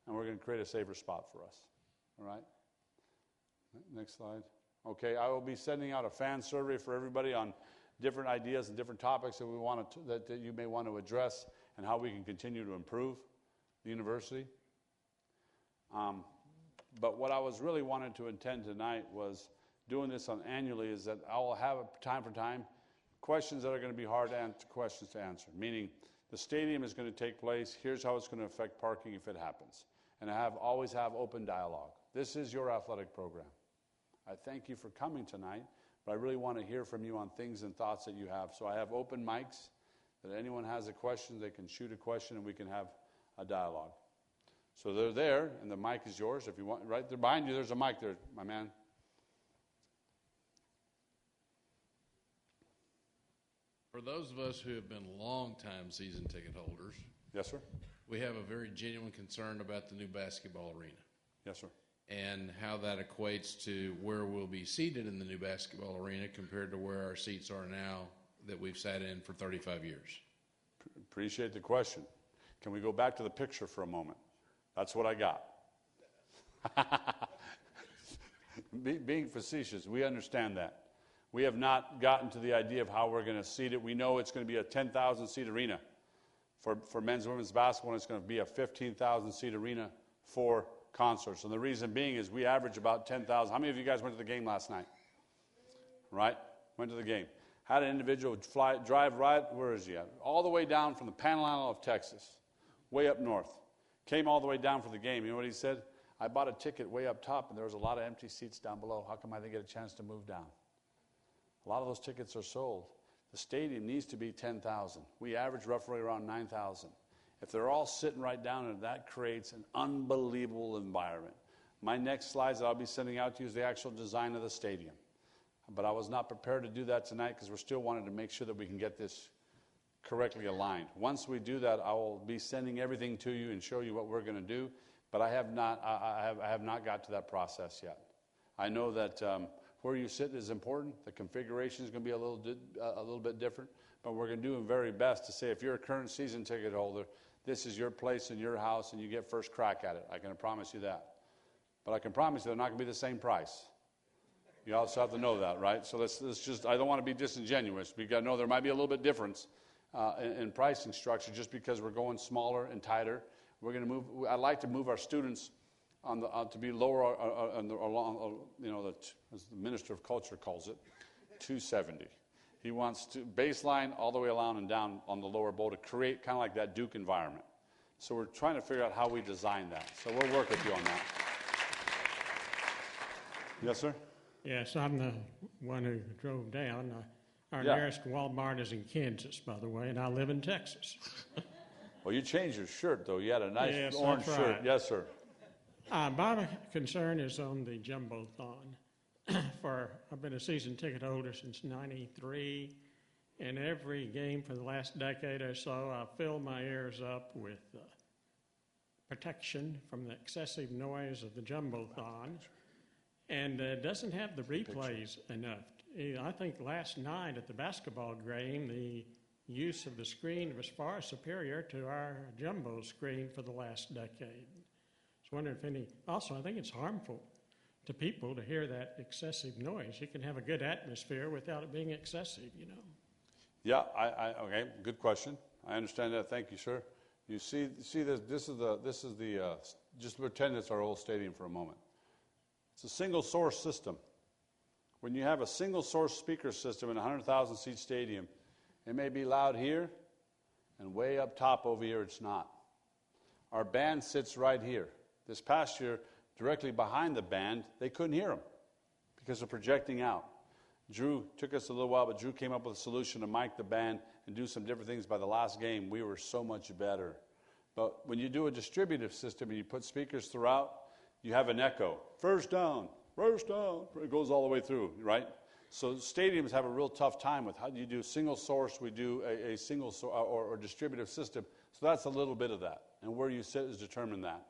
S4: And we're going to create a safer spot for us. All right? Next slide. Okay, I will be sending out a fan survey for everybody on different ideas and different topics that we want to, that you may want to address, and how we can continue to improve the university. But what I was really wanting to intend tonight was doing this on annually is that I will have time for time questions that are going to be hard questions to answer, meaning the stadium is going to take place, here's how it's going to affect parking if it happens. And always have open dialogue. This is your athletic program. I thank you for coming tonight, but I really want to hear from you on things and thoughts that you have. So I have open mics that anyone has a question, they can shoot a question and we can have a dialogue. So they're there, and the mic is yours. If you want, right there behind you, there's a mic there, my man.
S5: For those of us who have been long-time season ticket holders,
S4: Yes, sir.
S5: we have a very genuine concern about the new basketball arena
S4: Yes, sir.
S5: and how that equates to where we'll be seated in the new basketball arena compared to where our seats are now that we've sat in for 35 years.
S4: Appreciate the question. Can we go back to the picture for a moment? That's what I got. Being facetious, we understand that. We have not gotten to the idea of how we're going to seat it. We know it's going to be a 10,000-seat arena for men's and women's basketball, and it's going to be a 15,000-seat arena for concerts. And the reason being is we average about 10,000. How many of you guys went to the game last night? Right? Went to the game. Had an individual drive right, where is he at? All the way down from the Panhandle of Texas, way up north. Came all the way down for the game. You know what he said? I bought a ticket way up top, and there was a lot of empty seats down below. How come I didn't get a chance to move down? A lot of those tickets are sold. The stadium needs to be 10,000. We average roughly around 9,000. If they're all sitting right down there, that creates an unbelievable environment. My next slides that I'll be sending out to you is the actual design of the stadium. But I was not prepared to do that tonight because we're still wanting to make sure that we can get this correctly aligned. Once we do that, I will be sending everything to you and show you what we're going to do. But I have not got to that process yet. I know that where you sit is important. The configuration is going to be a little bit different. But we're going to do our very best to say if you're a current season ticket holder, this is your place in your house and you get first crack at it. I can promise you that. But I can promise you they're not going to be the same price. You also have to know that, right? So let's just, I don't want to be disingenuous. We got to know there might be a little bit difference in pricing structure just because we're going smaller and tighter. We're going to move, I'd like to move our students to be lower along, as the Minister of Culture calls it, 270. He wants to baseline all the way around and down on the lower bowl to create kind of like that Duke environment. So we're trying to figure out how we design that. So we'll work with you on that. Yes, sir?
S6: Yes, I'm the one who drove down. Our
S4: Yeah.
S6: nearest Walmart is in Kansas, by the way, and I live in Texas.
S4: Well, you changed your shirt, though. You had a nice
S6: Yes,
S4: orange
S6: that's
S4: shirt.
S6: right.
S4: Yes, sir.
S6: My concern is on the Jumbo-thon. I've been a season ticket holder since '93, and every game for the last decade or so, I've filled my ears up with protection from the excessive noise of the Jumbo-thon, and doesn't have the replays enough. I think last night at the basketball game, the use of the screen was far superior to our Jumbo screen for the last decade. I was wondering if also I think it's harmful to people to hear that excessive noise. You can have a good atmosphere without it being excessive, you know.
S4: Yeah, okay, good question. I understand that. Thank you, sir. You see this. This is the. Just pretend it's our old stadium for a moment. It's a single source system. When you have a single source speaker system in a 100,000 seat stadium, it may be loud here, and way up top over here it's not. Our band sits right here. This past year, directly behind the band, they couldn't hear them because they're projecting out. Drew took us a little while, but Drew came up with a solution to mic the band and do some different things. By the last game, we were so much better. But when you do a distributive system and you put speakers throughout, you have an echo. First down, it goes all the way through, right? So stadiums have a real tough time with how do you do single source, we do a single or distributive system. So that's a little bit of that. And where you sit is determine that.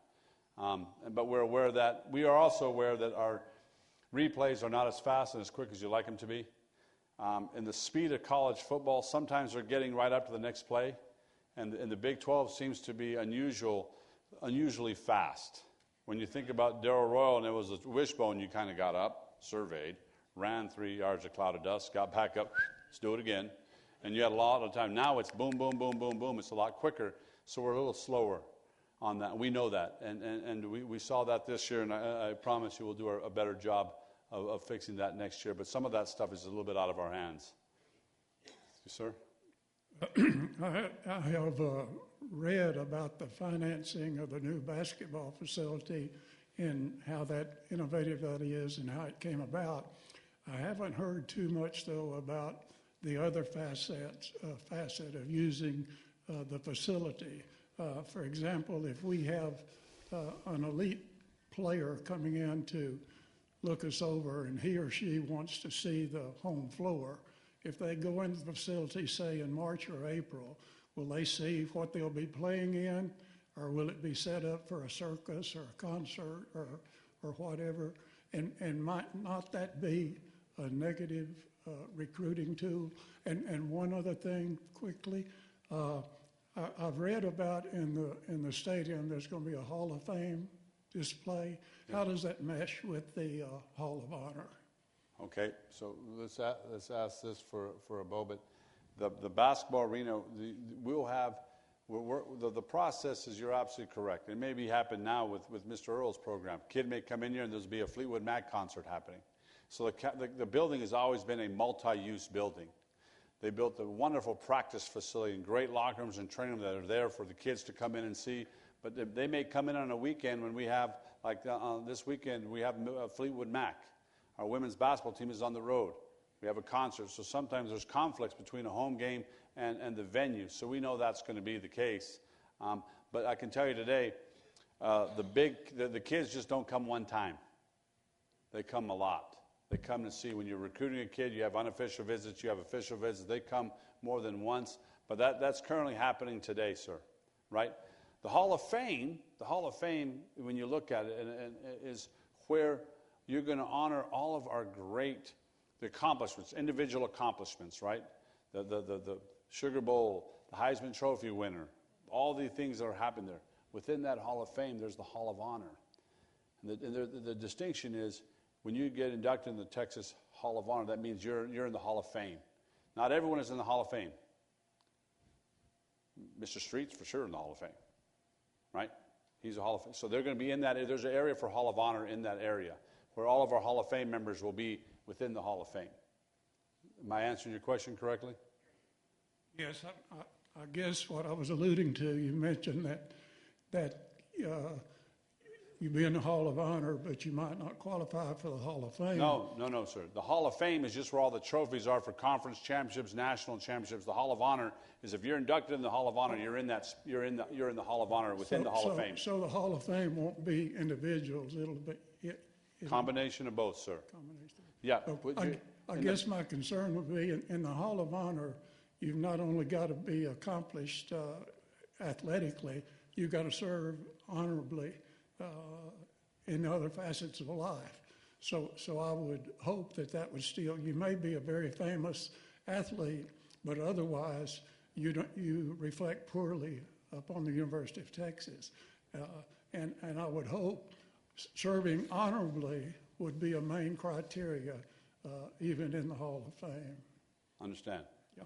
S4: But we're aware that, we are also aware that our replays are not as fast and as quick as you like them to be. And the speed of college football, sometimes they're getting right up to the next play. And the Big 12 seems to be unusually fast. When you think about Darrell Royal and it was a wishbone, you kind of got up, surveyed, ran 3 yards, a cloud of dust, got back up, let's do it again. And you had a lot of time. Now it's boom, boom, boom, boom, boom. It's a lot quicker. So we're a little slower on that. We know that. And we saw that this year, and I promise you we'll do a better job of fixing that next year. But some of that stuff is a little bit out of our hands. Yes, sir?
S7: I have read about the financing of the new basketball facility in how that innovative that is and how it came about. I haven't heard too much, though, about the other facet of using the facility. For example, if we have an elite player coming in to look us over and he or she wants to see the home floor, if they go into the facility, say in March or April, will they see what they'll be playing in, or will it be set up for a circus or a concert or whatever? And might not that be a negative recruiting tool? And one other thing quickly, I've read about in the stadium there's going to be a Hall of Fame display. How does that mesh with the Hall of Honor?
S4: Okay, so let's ask this for a moment. The basketball arena, we'll have, the process is, you're absolutely correct. It may be happen now with Mr. Earl's program. Kid may come in here and there's be a Fleetwood Mac concert happening. So the building has always been a multi-use building. They built a wonderful practice facility and great locker rooms and training rooms that are there for the kids to come in and see. But they may come in on a weekend when we have, like this weekend, we have Fleetwood Mac. Our women's basketball team is on the road. We have a concert. So sometimes there's conflicts between a home game and the venue. So we know that's going to be the case. But I can tell you today, the kids just don't come one time. They come a lot. They come to see. When you're recruiting a kid, you have unofficial visits, you have official visits. They come more than once. But that's currently happening today, sir, right? The Hall of Fame, when you look at it, is where you're going to honor all of our great accomplishments, individual accomplishments, right? The Sugar Bowl, the Heisman Trophy winner, all the things that are happening there. Within that Hall of Fame, there's the Hall of Honor. And the distinction is, when you get inducted in the Texas Hall of Honor, that means you're in the Hall of Fame. Not everyone is in the Hall of Fame. Mr. Street's for sure in the Hall of Fame, right? He's a Hall of Fame. So they're going to be in that. There's an area for Hall of Honor in that area where all of our Hall of Fame members will be within the Hall of Fame. Am I answering your question correctly?
S7: Yes, I guess what I was alluding to, you mentioned that you'd be in the Hall of Honor, but you might not qualify for the Hall of Fame.
S4: No, sir. The Hall of Fame is just where all the trophies are for conference championships, national championships. The Hall of Honor is, if you're inducted in the Hall of Honor, you're in the Hall of Honor within the Hall of Fame.
S7: So the Hall of Fame won't be individuals. It'll be
S4: Combination of both, sir.
S7: Combination.
S4: Yeah.
S7: I guess my concern would be in the Hall of Honor, you've not only got to be accomplished athletically, you've got to serve honorably in other facets of life. So I would hope that would still, you may be a very famous athlete, but otherwise you reflect poorly upon the University of Texas. And I would hope serving honorably would be a main criteria even in the Hall of Fame.
S4: Understand.
S7: Yeah.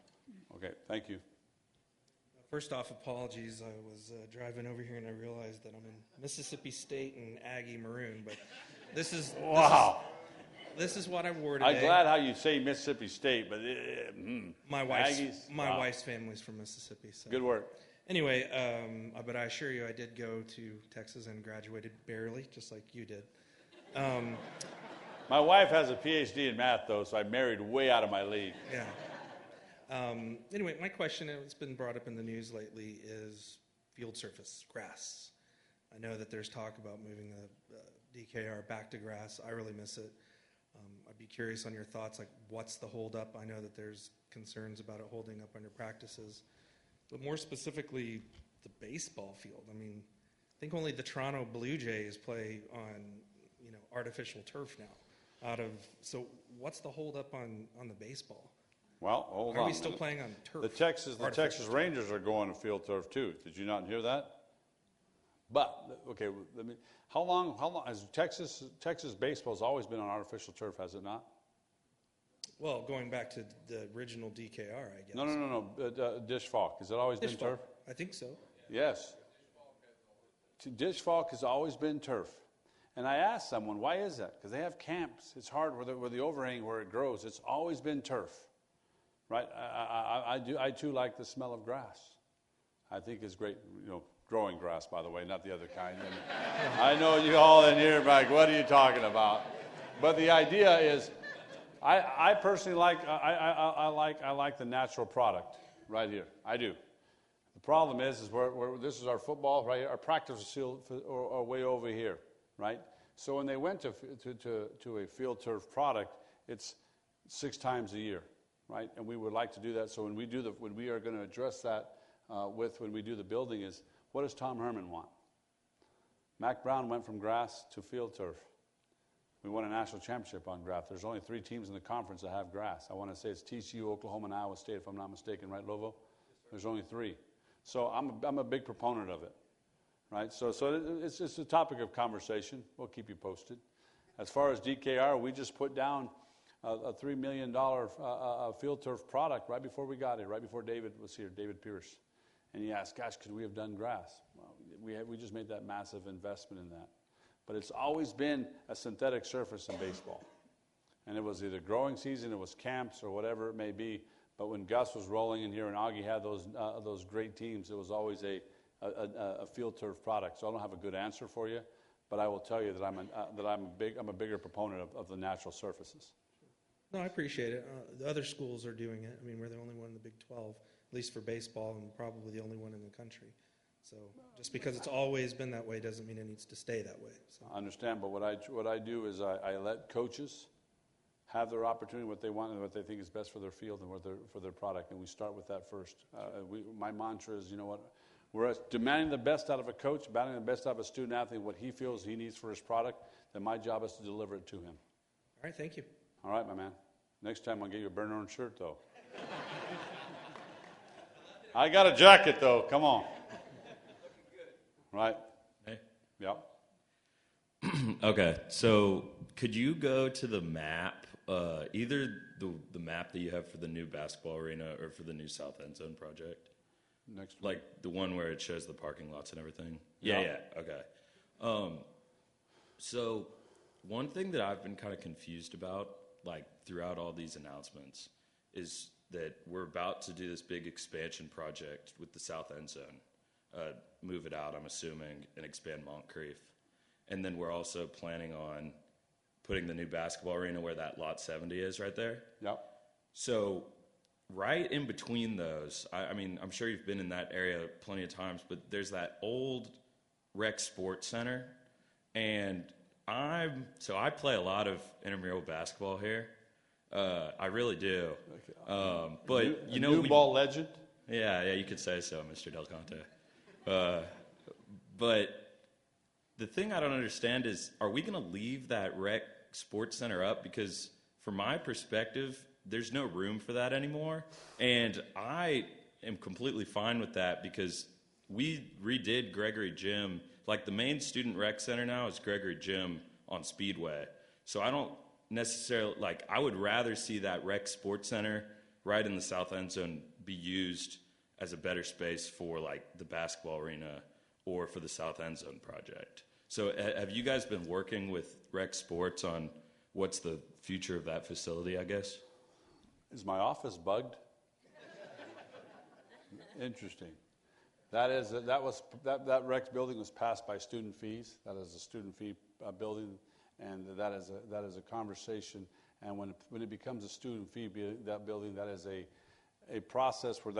S4: Okay, thank you.
S8: First off, apologies. I was driving over here and I realized that I'm in Mississippi State and Aggie Maroon, but this is
S4: Wow.
S8: This is what I wore today.
S4: I'm glad how you say Mississippi State, but
S8: my wife's family's from Mississippi. So.
S4: Good work.
S8: Anyway, but I assure you, I did go to Texas and graduated barely, just like you did.
S4: My wife has a PhD in math, though, so I married way out of my league.
S8: Yeah. Anyway, my question, it's been brought up in the news lately, is field surface, grass. I know that there's talk about moving the DKR back to grass. I really miss it. I'd be curious on your thoughts, like what's the holdup? I know that there's concerns about it holding up under practices. But more specifically, the baseball field. I mean, I think only the Toronto Blue Jays play on, artificial turf now. So what's the holdup on the baseball?
S4: Well, hold on.
S8: Are we still playing on turf?
S4: The Texas Rangers are going to field turf too. Did you not hear that? But okay, how long has Texas baseball has always been on artificial turf? Has it not?
S8: Well, going back to the original DKR, I guess.
S4: No. Dish Falk. Has it always been turf?
S8: I think so.
S4: Yes. Dish Falk has always been turf. And I asked someone, why is that? Because they have camps. It's hard where the overhang where it grows. It's always been turf, right? I too like the smell of grass. I think it's great, growing grass, by the way, not the other kind. And I know you all in here, like, what are you talking about? But the idea is, I personally like the natural product right here. I do. The problem is this is our football right here. Our practice facilities are way over here, right? So when they went to a field turf product, it's 6 times a year, right? And we would like to do that. So when we are going to address that when we do the building is, what does Tom Herman want? Mac Brown went from grass to field turf. We won a national championship on grass. There's only 3 teams in the conference that have grass. I want to say it's TCU, Oklahoma, and Iowa State, if I'm not mistaken, right, Lovo? There's only 3. So I'm a big proponent of it, right? So it's a topic of conversation. We'll keep you posted. As far as DKR, we just put down a $3 million field turf product right before we got here, right before David was here, David Pierce. And he asked, gosh, could we have done grass? Well, we just made that massive investment in that. But it's always been a synthetic surface in baseball. And it was either growing season, it was camps, or whatever it may be. But when Gus was rolling in here and Augie had those great teams, it was always a field turf product. So I don't have a good answer for you, but I will tell you that I'm a bigger proponent of the natural surfaces.
S8: No, I appreciate it. The other schools are doing it. I mean, we're the only one in the Big 12, at least for baseball, and probably the only one in the country. So just because it's always been that way doesn't mean it needs to stay that way. So.
S4: I understand, but what I do is I let coaches have their opportunity, what they want and what they think is best for their field and for their product, and we start with that first. My mantra is, you know what, we're demanding the best out of a coach, demanding the best out of a student athlete, what he feels he needs for his product, then my job is to deliver it to him.
S8: All right, thank you.
S4: All right, my man. Next time I'll get you a burnt orange shirt, though. I got a jacket, though. Come on. Right?
S9: Hey.
S4: Yep.
S9: Okay, so could you go to the map, either the map that you have for the new basketball arena or for the new South End Zone project?
S4: Next week.
S9: Like the one where it shows the parking lots and everything?
S4: Yeah.
S9: Okay. So one thing that I've been kind of confused about, like throughout all these announcements, is that we're about to do this big expansion project with the South End Zone. Move it out, I'm assuming, and expand Moncrief. And then we're also planning on putting the new basketball arena where that lot 70 is right there.
S4: Yep.
S9: So right in between those, I mean, I'm sure you've been in that area plenty of times, but there's that old rec sports center. And I play a lot of intramural basketball here. I really do. But
S4: you know, new ball legend.
S9: Yeah, you could say so, Mr. Del Conte. But the thing I don't understand is, are we going to leave that rec sports center up? Because from my perspective, there's no room for that anymore. And I am completely fine with that because we redid Gregory Gym. Like the main student rec center now is Gregory Gym on Speedway. So I don't necessarily, like, I would rather see that rec sports center right in the South End Zone be used as a better space for like the basketball arena or for the South End Zone project. So have you guys been working with rec sports on what's the future of that facility, I guess?
S4: Is my office bugged? Interesting. That rec building was passed by student fees. That is a student fee building, and that is a conversation. And when it becomes a student fee that building, that is a process where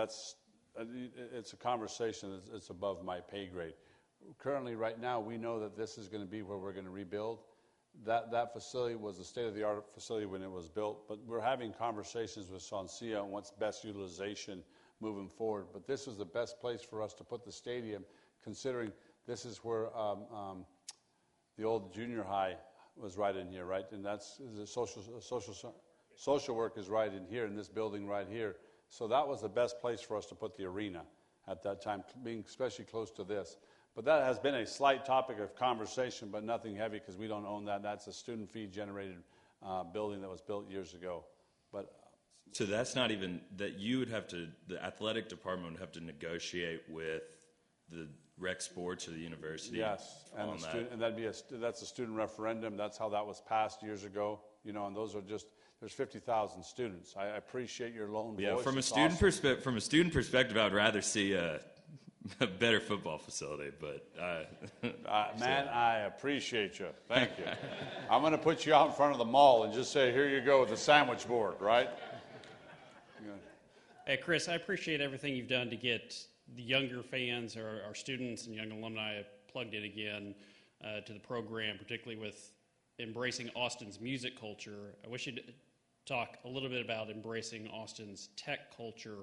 S4: it's a conversation. It's above my pay grade. Currently, right now, we know that this is going to be where we're going to rebuild. That facility was a state-of-the-art facility when it was built, but we're having conversations with Soncia on what's best utilization moving forward. But this is the best place for us to put the stadium, considering this is where the old junior high was right in here, right? And that's the social work is right in here in this building right here. So that was the best place for us to put the arena at that time, being especially close to this. But that has been a slight topic of conversation, but nothing heavy because we don't own that. That's a student fee generated building that was built years ago. But
S9: so that's not even that you would have to. The athletic department would have to negotiate with the rec sports or the university.
S4: Yes, and that's a student referendum. That's how that was passed years ago. You know, and those are just. There's 50,000 students. I appreciate your lone voice.
S9: Yeah, from a student perspective, I would rather see better football facility, but
S4: man, I appreciate you. Thank you. I'm going to put you out in front of the mall and just say, here you go with the sandwich board, right?
S10: Hey, Chris, I appreciate everything you've done to get the younger fans or our students and young alumni plugged in again to the program, particularly with embracing Austin's music culture. I wish you'd talk a little bit about embracing Austin's tech culture,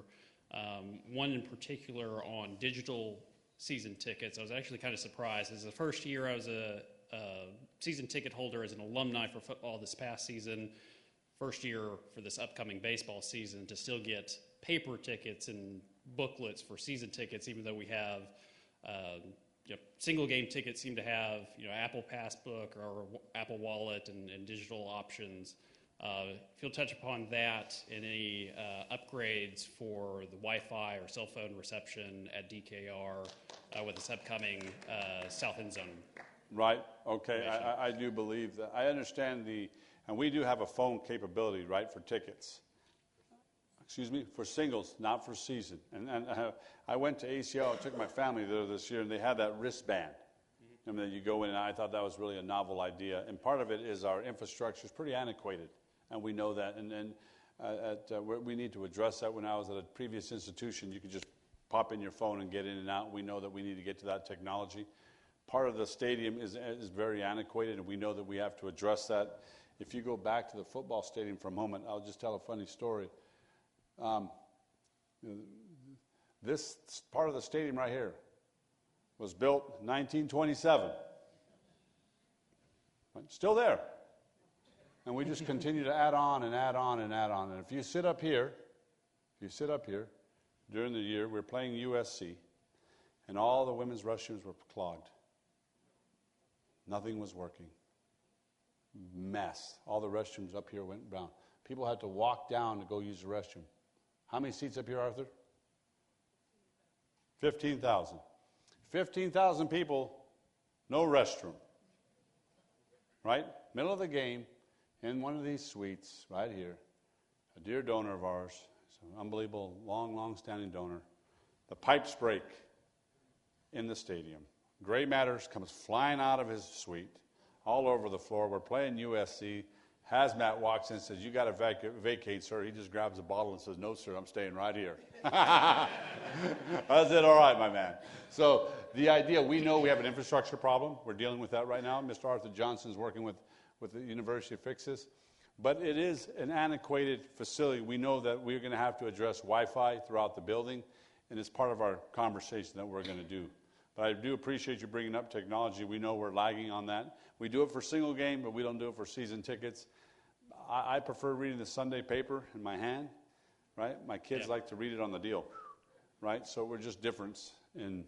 S10: one in particular on digital season tickets. I was actually kind of surprised. This is the first year I was a season ticket holder as an alumni for football this past season, first year for this upcoming baseball season, to still get paper tickets and booklets for season tickets, even though we have single game tickets seem to have Apple Passbook or Apple Wallet and digital options. If you'll touch upon that and any upgrades for the Wi-Fi or cell phone reception at DKR with this upcoming South End Zone.
S4: Right. Okay. I do believe that. I understand and we do have a phone capability, right, for tickets. Excuse me, for singles, not for season. And I went to ACL, I took my family there this year, and they had that wristband. I mean, you go in, and I thought that was really a novel idea. And part of it is our infrastructure is pretty antiquated, and we know that. And we need to address that. When I was at a previous institution, you could just pop in your phone and get in and out. We know that we need to get to that technology. Part of the stadium is very antiquated, and we know that we have to address that. If you go back to the football stadium for a moment, I'll just tell a funny story. This part of the stadium right here was built in 1927. Still there. And we just continue to add on and add on and add on. And if you sit up here during the year, we're playing USC, and all the women's restrooms were clogged. Nothing was working. Mess. All the restrooms up here went down. People had to walk down to go use the restroom. How many seats up here, Arthur? 15,000. 15,000 people, no restroom. Right? Middle of the game, in one of these suites, right here, a dear donor of ours, an unbelievable, long-standing donor, the pipes break in the stadium. Gray Matters comes flying out of his suite, all over the floor. We're playing USC. Hazmat walks in and says, "You got to vacate, sir." He just grabs a bottle and says, "No, sir, I'm staying right here." I said, "All right, my man." So the idea, we know we have an infrastructure problem. We're dealing with that right now. Mr. Arthur Johnson's working with the university to fix this. But it is an antiquated facility. We know that we're going to have to address Wi-Fi throughout the building, and it's part of our conversation that we're going to do. But I do appreciate you bringing up technology. We know we're lagging on that. We do it for single game, but we don't do it for season tickets. I prefer reading the Sunday paper in my hand, right? My kids like to read it on the deal, right? So we're just different in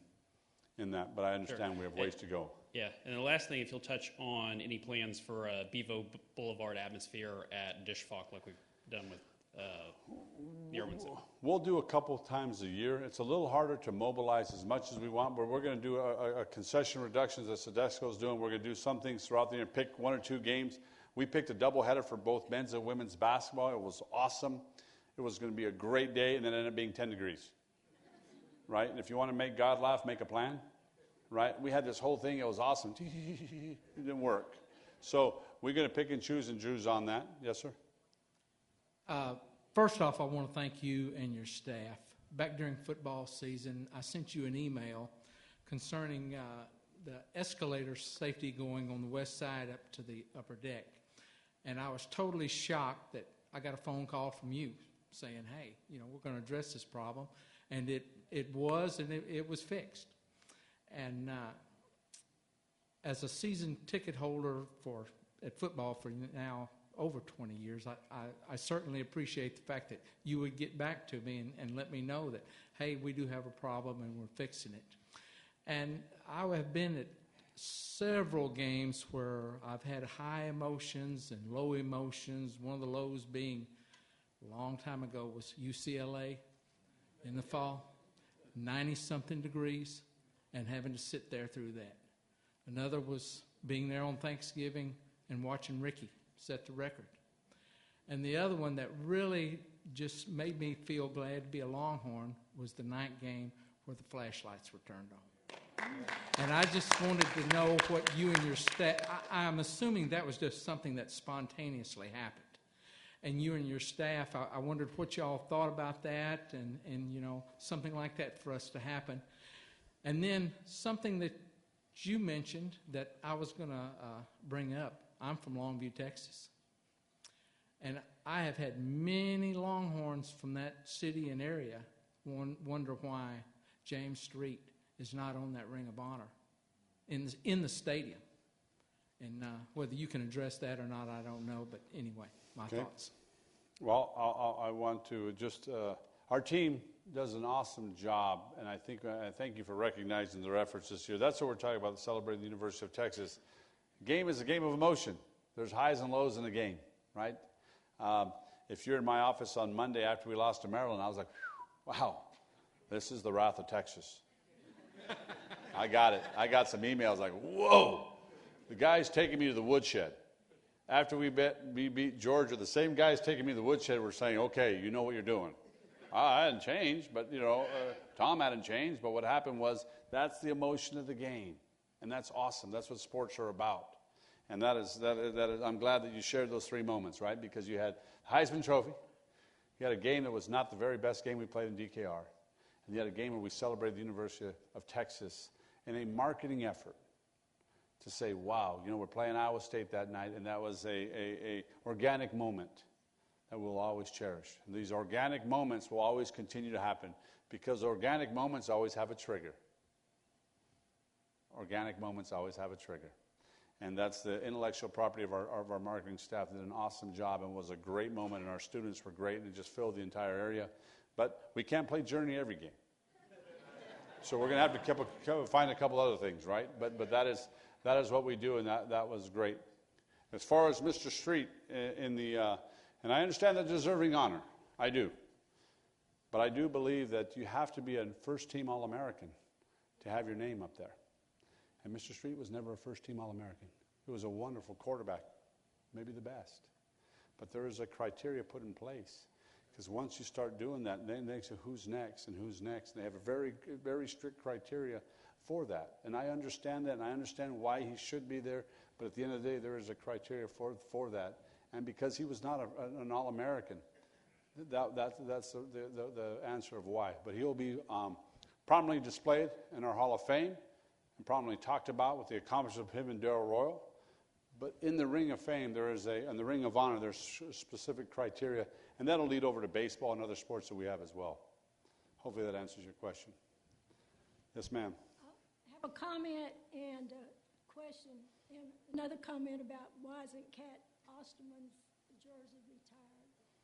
S4: that, but I understand we have ways to go.
S10: Yeah, and the last thing, if you'll touch on any plans for a Bevo Boulevard atmosphere at Dish Falk like we've done with Yerwinson.
S4: We'll do a couple times a year. It's a little harder to mobilize as much as we want, but we're going to do a concession reductions that Sodexo's doing. We're going to do some things throughout the year, pick one or two games. We picked a doubleheader for both men's and women's basketball. It was awesome. It was going to be a great day, and then it ended up being 10 degrees, right? And if you want to make God laugh, make a plan, right? We had this whole thing. It was awesome. It didn't work. So we're going to pick and choose on that. Yes, sir?
S11: First off, I want to thank you and your staff. Back during football season, I sent you an email concerning the escalator safety going on the west side up to the upper deck. And I was totally shocked that I got a phone call from you saying, "Hey, we're going to address this problem." And it was fixed. And as a season ticket holder at football for now over 20 years, I certainly appreciate the fact that you would get back to me and let me know that, hey, we do have a problem and we're fixing it. And I have been at several games where I've had high emotions and low emotions. One of the lows being a long time ago was UCLA in the fall, 90-something degrees, and having to sit there through that. Another was being there on Thanksgiving and watching Ricky set the record. And the other one that really just made me feel glad to be a Longhorn was the night game where the flashlights were turned on. And I just wanted to know what you and your staff, I'm assuming that was just something that spontaneously happened. And you and your staff, I wondered what y'all thought about that and you know, something like that for us to happen. And then something that you mentioned that I was going to bring up. I'm from Longview, Texas. And I have had many Longhorns from that city and area wonder why James Street is not on that Ring of Honor in the stadium. And whether you can address that or not, I don't know. But anyway, my thoughts.
S4: Well, I want to just, our team does an awesome job, and I thank you for recognizing their efforts this year. That's what we're talking about, celebrating the University of Texas. Game is a game of emotion. There's highs and lows in the game, right? If you're in my office on Monday after we lost to Maryland, I was like, wow, this is the wrath of Texas. I got it. I got some emails like, whoa, the guy's taking me to the woodshed. After we beat Georgia, the same guys taking me to the woodshed were saying, okay, you know what you're doing. I hadn't changed, but, you know, Tom hadn't changed. But what happened was that's the emotion of the game. And that's awesome. That's what sports are about. And that is, I'm glad that you shared those three moments, right? Because you had Heisman Trophy. You had a game that was not the very best game we played in DKR. And you had a game where we celebrated the University of Texas in a marketing effort to say, wow, you know, we're playing Iowa State that night, and that was a organic moment that we'll always cherish. And these organic moments will always continue to happen because organic moments always have a trigger. Organic moments always have a trigger. And that's the intellectual property of our marketing staff. They did an awesome job and was a great moment, and our students were great, and it just filled the entire area. But we can't play Journey every game. So we're going to have to find a couple other things, right? But that is what we do, and that was great. As far as Mr. Street and I understand the deserving honor. I do. But I do believe that you have to be a first-team All-American to have your name up there. And Mr. Street was never a first-team All-American. He was a wonderful quarterback, maybe the best. But there is a criteria put in place. Because once you start doing that, then they say who's next and who's next. And they have a very, very strict criteria for that. And I understand that, and I understand why he should be there. But at the end of the day, there is a criteria for that. And because he was not an All-American, that's the answer of why. But he'll be prominently displayed in our Hall of Fame and prominently talked about with the accomplishments of him and Darrell Royal. But in the Ring of Fame, in the Ring of Honor, there's specific criteria, and that'll lead over to baseball and other sports that we have as well. Hopefully that answers your question. Yes, ma'am.
S12: I have a comment and a question, and another comment about why isn't Kat Osterman's jersey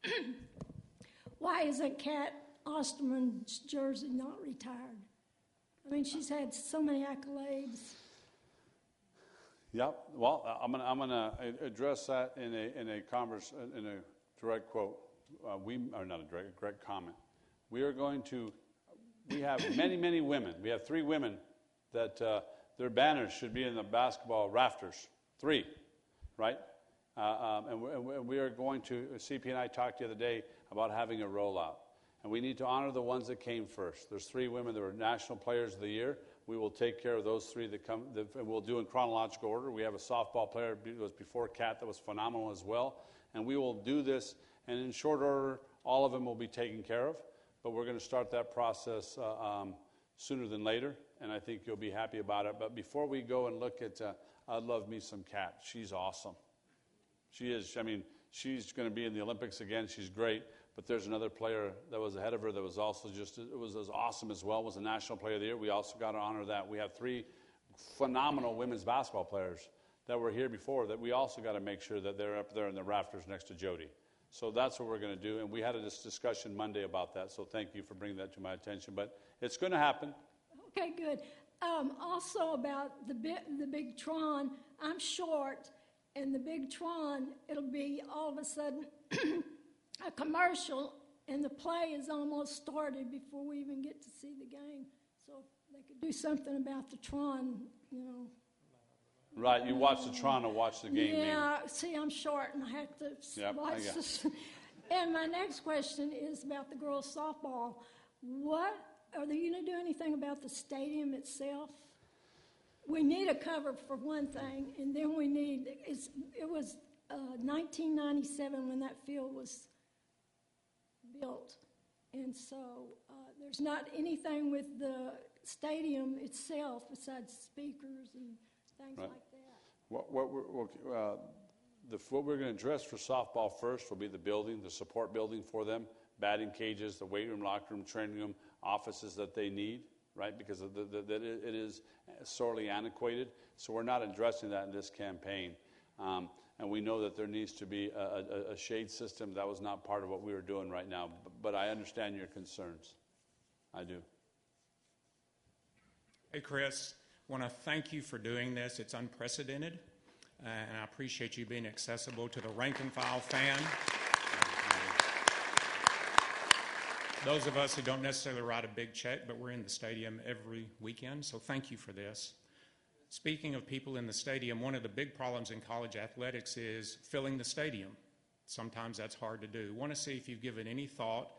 S12: retired? Why isn't Kat Osterman's jersey not retired? I mean, she's had so many accolades.
S4: Yep. Well, I'm gonna address that in a direct quote. Not a direct comment. We have many women. We have 3 women that their banners should be in the basketball rafters. 3, right? And we are going to. CP and I talked the other day about having a rollout, and we need to honor the ones that came first. There's 3 women that were National Players of the Year. We will take care of those 3 that come, and we'll do in chronological order. We have a softball player that was before Kat that was phenomenal as well. And we will do this, and in short order, all of them will be taken care of. But we're going to start that process sooner than later, and I think you'll be happy about it. But before we go and look at, I love me some Kat. She's awesome. She is. I mean, she's going to be in the Olympics again. She's great. But there's another player that was ahead of her that was also it was as awesome as well, was a National Player of the Year. We also got to honor that. We have 3 phenomenal women's basketball players that were here before that we also got to make sure that they're up there in the rafters next to Jody. So that's what we're going to do. And we had this discussion Monday about that. So thank you for bringing that to my attention. But it's going to happen. Okay,
S12: good. Also about the big Tron, I'm short, and the big Tron, it'll be all of a sudden a commercial, and the play is almost started before we even get to see the game. So if they could do something about the Tron, you know.
S4: Right, you watch the Tron or watch the game.
S12: Yeah, see, I'm short, and I have to watch this. And my next question is about the girls' softball. What are they going to do anything about the stadium itself? We need a cover for one thing, and then we need, it was 1997 when that field was built. And so there's not anything with the stadium itself besides speakers and things like that.
S4: What we're going to address for softball first will be the building, the support building for them, batting cages, the weight room, locker room, training room, offices that they need, right? Because it is sorely antiquated. So we're not addressing that in this campaign. And we know that there needs to be a shade system. That was not part of what we were doing right now. But I understand your concerns. I do.
S13: Hey, Chris. I want to thank you for doing this. It's unprecedented. And I appreciate you being accessible to the rank and file fan. Those of us who don't necessarily write a big check, but we're in the stadium every weekend, so thank you for this. Speaking of people in the stadium, one of the big problems in college athletics is filling the stadium. Sometimes that's hard to do. I want to see if you've given any thought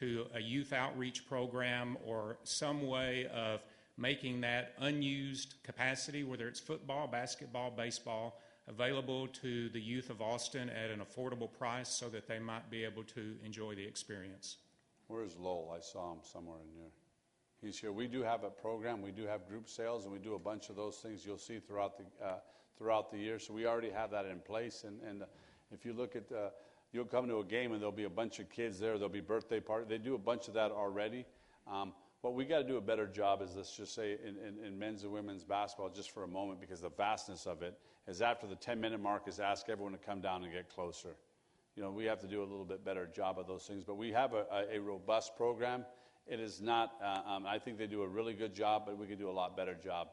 S13: to a youth outreach program or some way of making that unused capacity, whether it's football, basketball, baseball, available to the youth of Austin at an affordable price so that they might be able to enjoy the experience.
S4: Where's Lowell? I saw him somewhere in here. He's here. We do have a program. We do have group sales, and we do a bunch of those things you'll see throughout the year. So we already have that in place. And if you look at, you'll come to a game, and there'll be a bunch of kids there. There'll be birthday parties. They do a bunch of that already. What we got to do a better job is, let's just say, in men's and women's basketball, just for a moment, because the vastness of it is after the 10-minute mark is ask everyone to come down and get closer. You know, we have to do a little bit better job of those things. But we have a robust program. It is not, I think they do a really good job, but we could do a lot better job.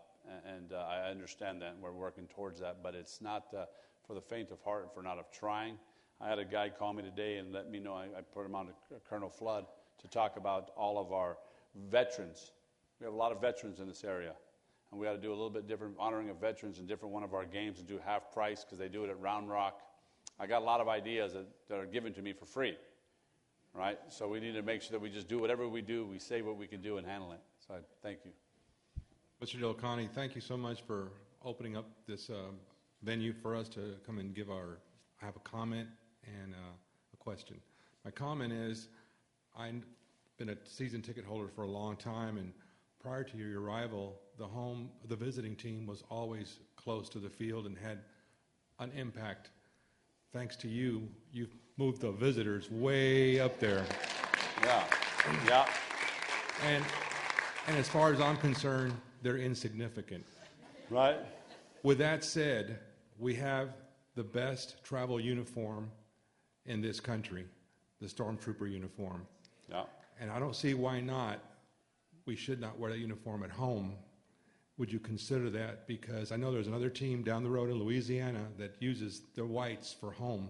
S4: And I understand that, and we're working towards that. But it's not for the faint of heart and for not of trying. I had a guy call me today and let me know, I put him on a Colonel Flood to talk about all of our veterans. We have a lot of veterans in this area. And we got to do a little bit different honoring of veterans in different one of our games and do half price because they do it at Round Rock. I got a lot of ideas that are given to me for free, right? So we need to make sure that we just do whatever we do, we say what we can do and handle it. So thank you.
S14: Mr. Del Conte, thank you so much for opening up this venue for us to come and I have a comment and a question. My comment is, I've been a season ticket holder for a long time, and prior to your arrival, the visiting team was always close to the field and had an impact. Thanks to you, you've moved the visitors way up there.
S4: Yeah.
S14: And as far as I'm concerned, they're insignificant.
S4: Right.
S14: With that said, we have the best travel uniform in this country, the Stormtrooper uniform.
S4: Yeah.
S14: And I don't see why not. We should not wear that uniform at home. Would you consider that? Because I know there's another team down the road in Louisiana that uses their whites for home,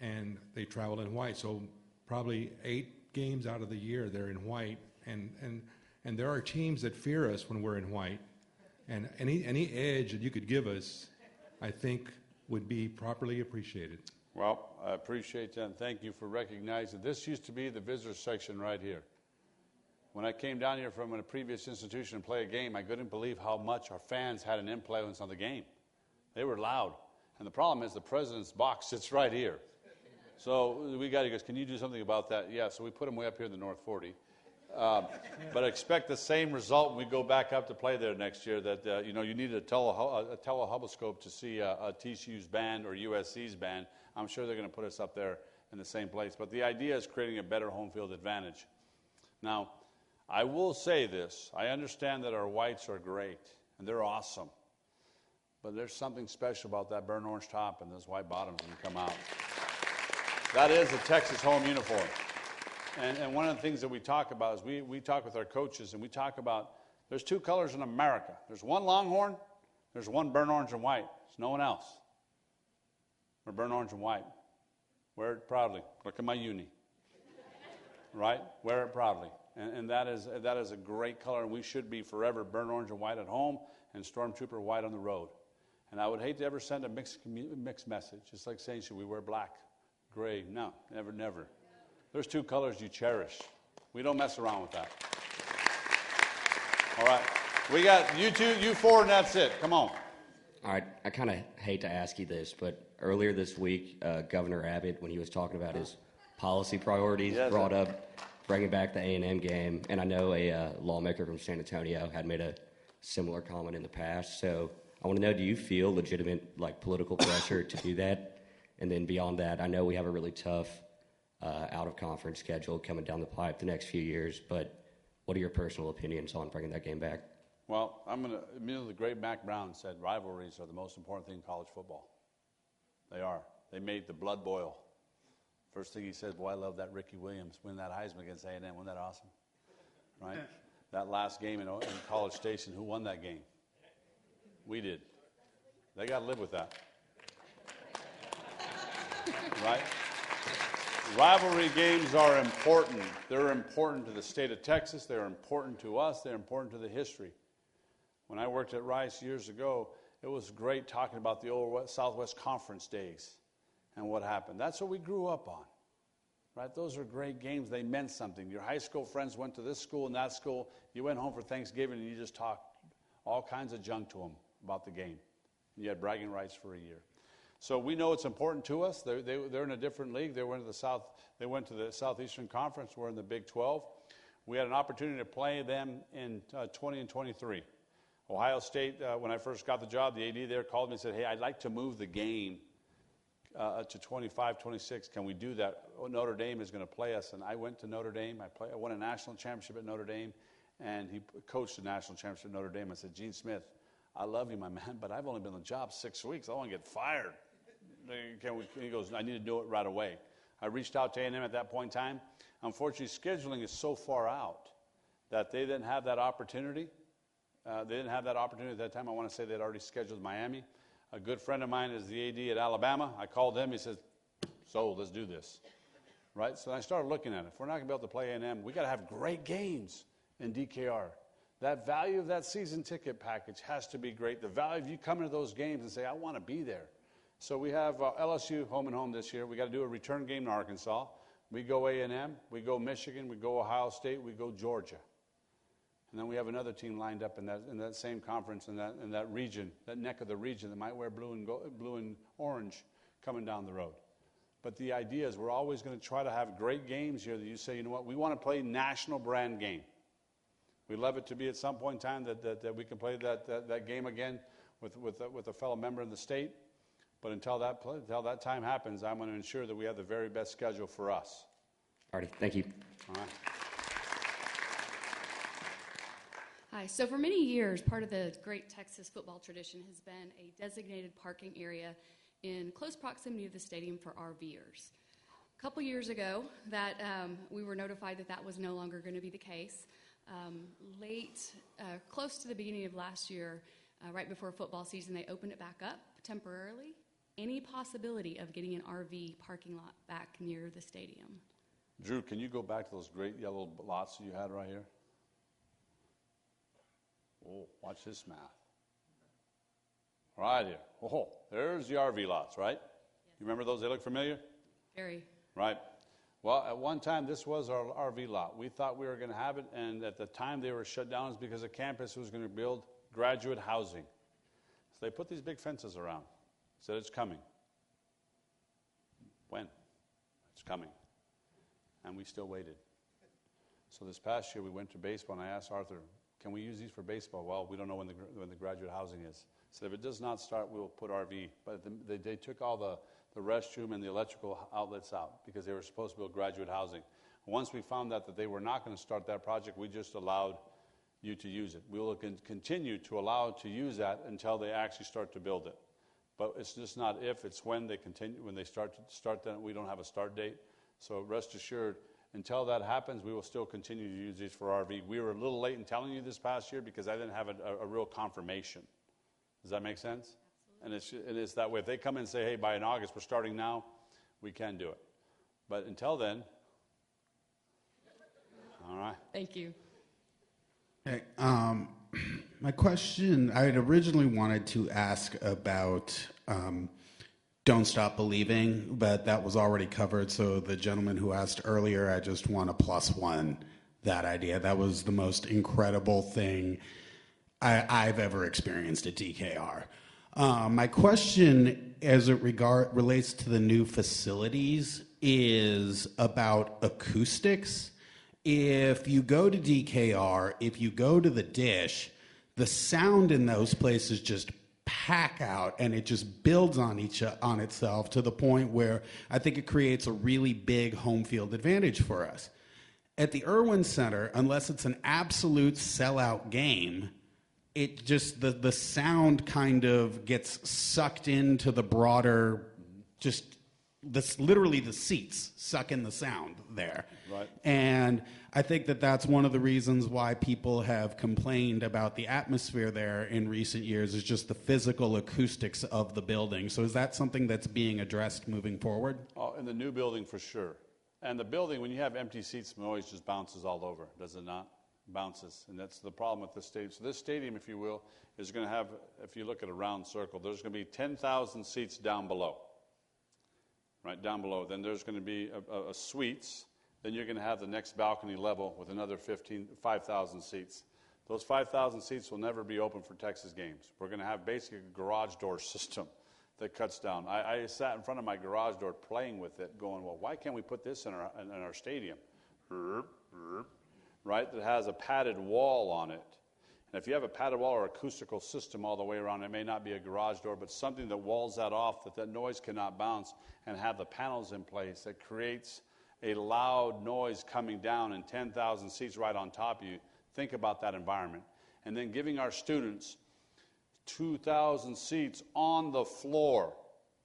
S14: and they travel in white. So probably 8 games out of the year they're in white, and there are teams that fear us when we're in white. And any edge that you could give us, I think, would be properly appreciated.
S4: Well, I appreciate that, and thank you for recognizing. This used to be the visitor section right here. When I came down here from a previous institution to play a game, I couldn't believe how much our fans had an influence on the game. They were loud. And the problem is the president's box sits right here. So he goes, can you do something about that? Yeah, so we put him way up here in the North 40. But expect the same result when we go back up to play there next year, that you need a telehuboscope to see a TCU's band or USC's band. I'm sure they're going to put us up there in the same place. But the idea is creating a better home field advantage. Now, I will say this. I understand that our whites are great, and they're awesome. But there's something special about that burnt orange top and those white bottoms when you come out. That is a Texas home uniform. And one of the things that we talk about is we talk with our coaches, and we talk about there's 2 colors in America. There's one Longhorn, there's one burnt orange and white. There's no one else. We're burnt orange and white. Wear it proudly. Look at my uni. Right? Wear it proudly. And that is a great color, and we should be forever burnt orange and white at home and Stormtrooper white on the road. And I would hate to ever send a mixed message. It's like saying, should we wear black, gray? No, never, never. There's 2 colors you cherish. We don't mess around with that. All right. We got you two, you four, and that's it. Come on.
S15: All right. I kind of hate to ask you this, but earlier this week, Governor Abbott, when he was talking about his policy priorities, brought up bringing back the A&M game. And I know a lawmaker from San Antonio had made a similar comment in the past. So I want to know, do you feel legitimate political pressure to do that? And then beyond that, I know we have a really tough out-of-conference schedule coming down the pipe the next few years, but what are your personal opinions on bringing that game back?
S4: Well, the great Mac Brown said rivalries are the most important thing in college football. They are. They made the blood boil. First thing he said, boy, I love that Ricky Williams win that Heisman against A&M. Wasn't that awesome? Right? That last game in College Station, who won that game? We did. They got to live with that. Right? Rivalry games are important. They're important to the state of Texas. They're important to us. They're important to the history. When I worked at Rice years ago, it was great talking about the old Southwest Conference days and what happened. That's what we grew up on. Right? Those are great games. They meant something. Your high school friends went to this school and that school. You went home for Thanksgiving and you just talked all kinds of junk to them about the game. You had bragging rights for a year. So we know it's important to us. They're in a different league. They went to the Southeastern Conference. We're in the Big 12. We had an opportunity to play them in 20 and 23. Ohio State, when I first got the job, the AD there called me and said, hey, I'd like to move the game to 25, 26. Can we do that? Notre Dame is going to play us. And I went to Notre Dame. I won a national championship at Notre Dame, and he coached the national championship at Notre Dame. I said, Gene Smith, I love you, my man, but I've only been on the job 6 weeks. I want to get fired. He goes, I need to do it right away. I reached out to A&M at that point in time. Unfortunately, scheduling is so far out that they didn't have that opportunity. They didn't have that opportunity at that time. I want to say they'd already scheduled Miami. A good friend of mine is the AD at Alabama. I called him. He says, so let's do this. Right? So I started looking at it. If we're not going to be able to play A&M, we got to have great games in DKR. That value of that season ticket package has to be great. The value of you coming to those games and say, I want to be there. So we have LSU home and home this year. We got to do a return game in Arkansas. We go A&M, we go Michigan, we go Ohio State, we go Georgia. And then we have another team lined up in that same conference in that region, that neck of the region that might wear blue and orange coming down the road. But the idea is we're always going to try to have great games here that you say, you know what, we want to play national brand game. We'd love it to be at some point in time that we can play that game again with a fellow member in the state. But until that time happens, I'm going to ensure that we have the very best schedule for us.
S15: All right, thank you.
S4: All right.
S16: Hi. So for many years, part of the great Texas football tradition has been a designated parking area in close proximity to the stadium for RVers. A couple years ago, we were notified that was no longer going to be the case. Close to the beginning of last year, right before football season, they opened it back up temporarily. Any possibility of getting an RV parking lot back near the stadium?
S4: Drew, can you go back to those great yellow lots you had right here? Oh, watch this math. Right here. Oh, there's the RV lots, right? Yes. You remember those? They look familiar?
S16: Very.
S4: Right. Well, at one time, this was our RV lot. We thought we were going to have it, and at the time they were shut down is because the campus was going to build graduate housing. So they put these big fences around. Said it's coming. When? It's coming. And we still waited. So this past year we went to baseball and I asked Arthur, can we use these for baseball? Well, we don't know when the graduate housing is. So if it does not start, we'll put RV. But they took all the restroom and the electrical outlets out because they were supposed to build graduate housing. Once we found out that they were not going to start that project, we just allowed you to use it. We will continue to allow to use that until they actually start to build it. But it's just not if, it's when they continue, when they start that, we don't have a start date. So rest assured, until that happens, we will still continue to use these for RV. We were a little late in telling you this past year because I didn't have a real confirmation. Does that make sense? Absolutely. And it's that way. If they come in and say, hey, by in August, we're starting now, we can do it. But until then, all right.
S16: Thank you.
S17: Hey, my question, I had originally wanted to ask about Don't Stop Believing, but that was already covered. So the gentleman who asked earlier, I just want a +1 that idea. That was the most incredible thing I've ever experienced at DKR. My question, as it relates to the new facilities, is about acoustics. If you go to DKR, if you go to the Dish, the sound in those places just pack out, and it just builds on itself to the point where I think it creates a really big home field advantage for us. At the Irwin Center, unless it's an absolute sellout game, it just the sound kind of gets sucked into the broader, just literally the seats suck in the sound there.
S4: Right.
S17: And I think that that's one of the reasons why people have complained about the atmosphere there in recent years, is just the physical acoustics of the building. So is that something that's being addressed moving forward?
S4: Oh, in the new building for sure. And the building, when you have empty seats, noise just bounces all over, does it not? Bounces. And that's the problem with this stadium. So this stadium, if you will, is going to have, if you look at a round circle, there's going to be 10,000 seats down below. Right down below. Then there's going to be a suites. Then you're going to have the next balcony level with another 5,000 seats. Those 5,000 seats will never be open for Texas games. We're going to have basically a garage door system that cuts down. I sat in front of my garage door playing with it, going, well, why can't we put this in our stadium? Right? That has a padded wall on it. And if you have a padded wall or acoustical system all the way around, it may not be a garage door, but something that walls that off, that noise cannot bounce, and have the panels in place that creates a loud noise coming down and 10,000 seats right on top of you. Think about that environment. And then giving our students 2,000 seats on the floor.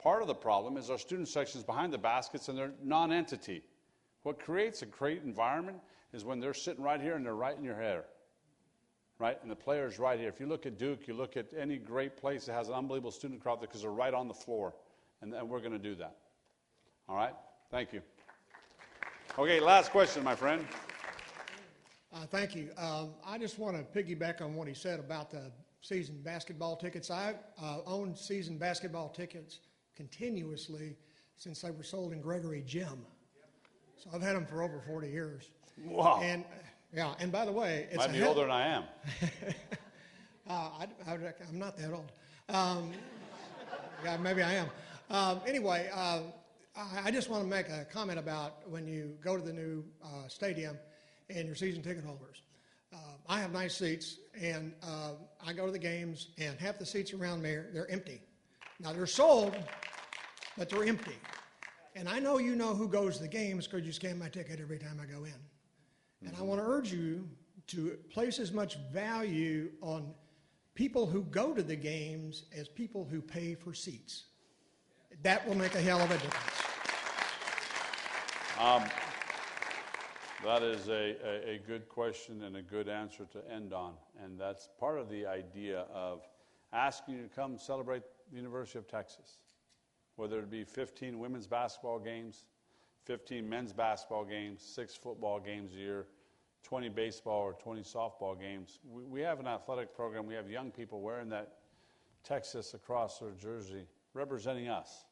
S4: Part of the problem is our student sections behind the baskets, and they're non-entity. What creates a great environment is when they're sitting right here and they're right in your hair. Right? And the player's right here. If you look at Duke, you look at any great place that has an unbelievable student crowd because they're right on the floor. And we're going to do that. All right? Thank you. Okay, last question, my friend.
S18: Thank you. I just want to piggyback on what he said about the season basketball tickets. I owned season basketball tickets continuously since they were sold in Gregory Gym. So I've had them for over 40 years.
S4: Wow.
S18: And yeah, and by the way, it's
S4: might be older than I am.
S18: I'm not that old. Yeah, maybe I am. Anyway, I just want to make a comment about when you go to the new stadium and your season ticket holders. I have nice seats, and I go to the games, and half the seats around me, they're empty. Now, they're sold, but they're empty. And I know you know who goes to the games because you scan my ticket every time I go in. And I want to urge you to place as much value on people who go to the games as people who pay for seats. That will make a hell of a difference.
S4: That is a good question and a good answer to end on. And that's part of the idea of asking you to come celebrate the University of Texas, whether it be 15 women's basketball games, 15 men's basketball games, 6 football games a year, 20 baseball or 20 softball games. We have an athletic program. We have young people wearing that Texas across their jersey, representing us.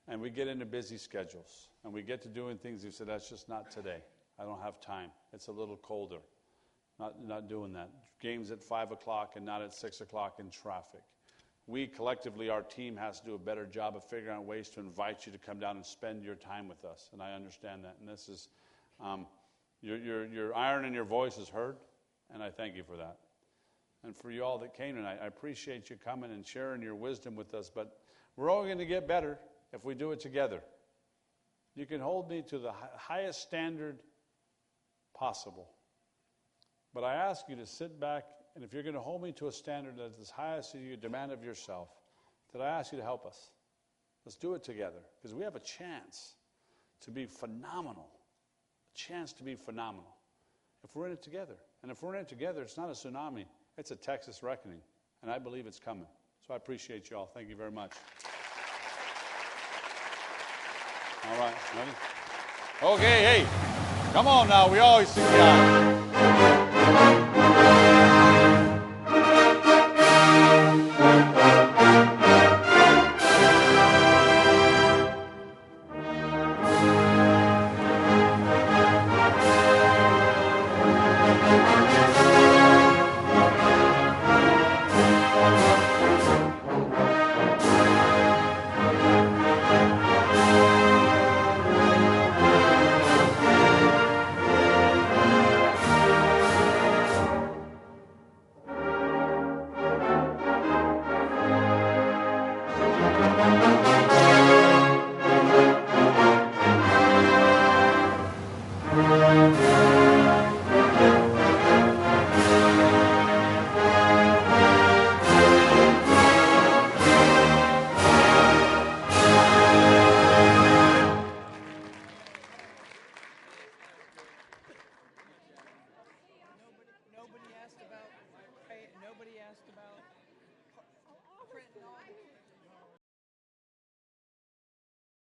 S4: And we get into busy schedules, and we get to doing things. You said, that's just not today. I don't have time. It's a little colder. Not doing that. Games at 5 o'clock and not at 6 o'clock in traffic. We collectively, our team has to do a better job of figuring out ways to invite you to come down and spend your time with us. And I understand that. And this is, your iron in your voice is heard, and I thank you for that. And for you all that came tonight, I appreciate you coming and sharing your wisdom with us. But we're all going to get better if we do it together. You can hold me to the highest standard possible. But I ask you to sit back, and if you're going to hold me to a standard that is as high as you demand of yourself, that I ask you to help us. Let's do it together, because we have a chance to be phenomenal. A chance to be phenomenal if we're in it together. And if we're in it together, it's not a tsunami. It's a Texas reckoning, and I believe it's coming. So I appreciate you all. Thank you very much. All right, ready? Okay, hey, come on now. We always see the eye.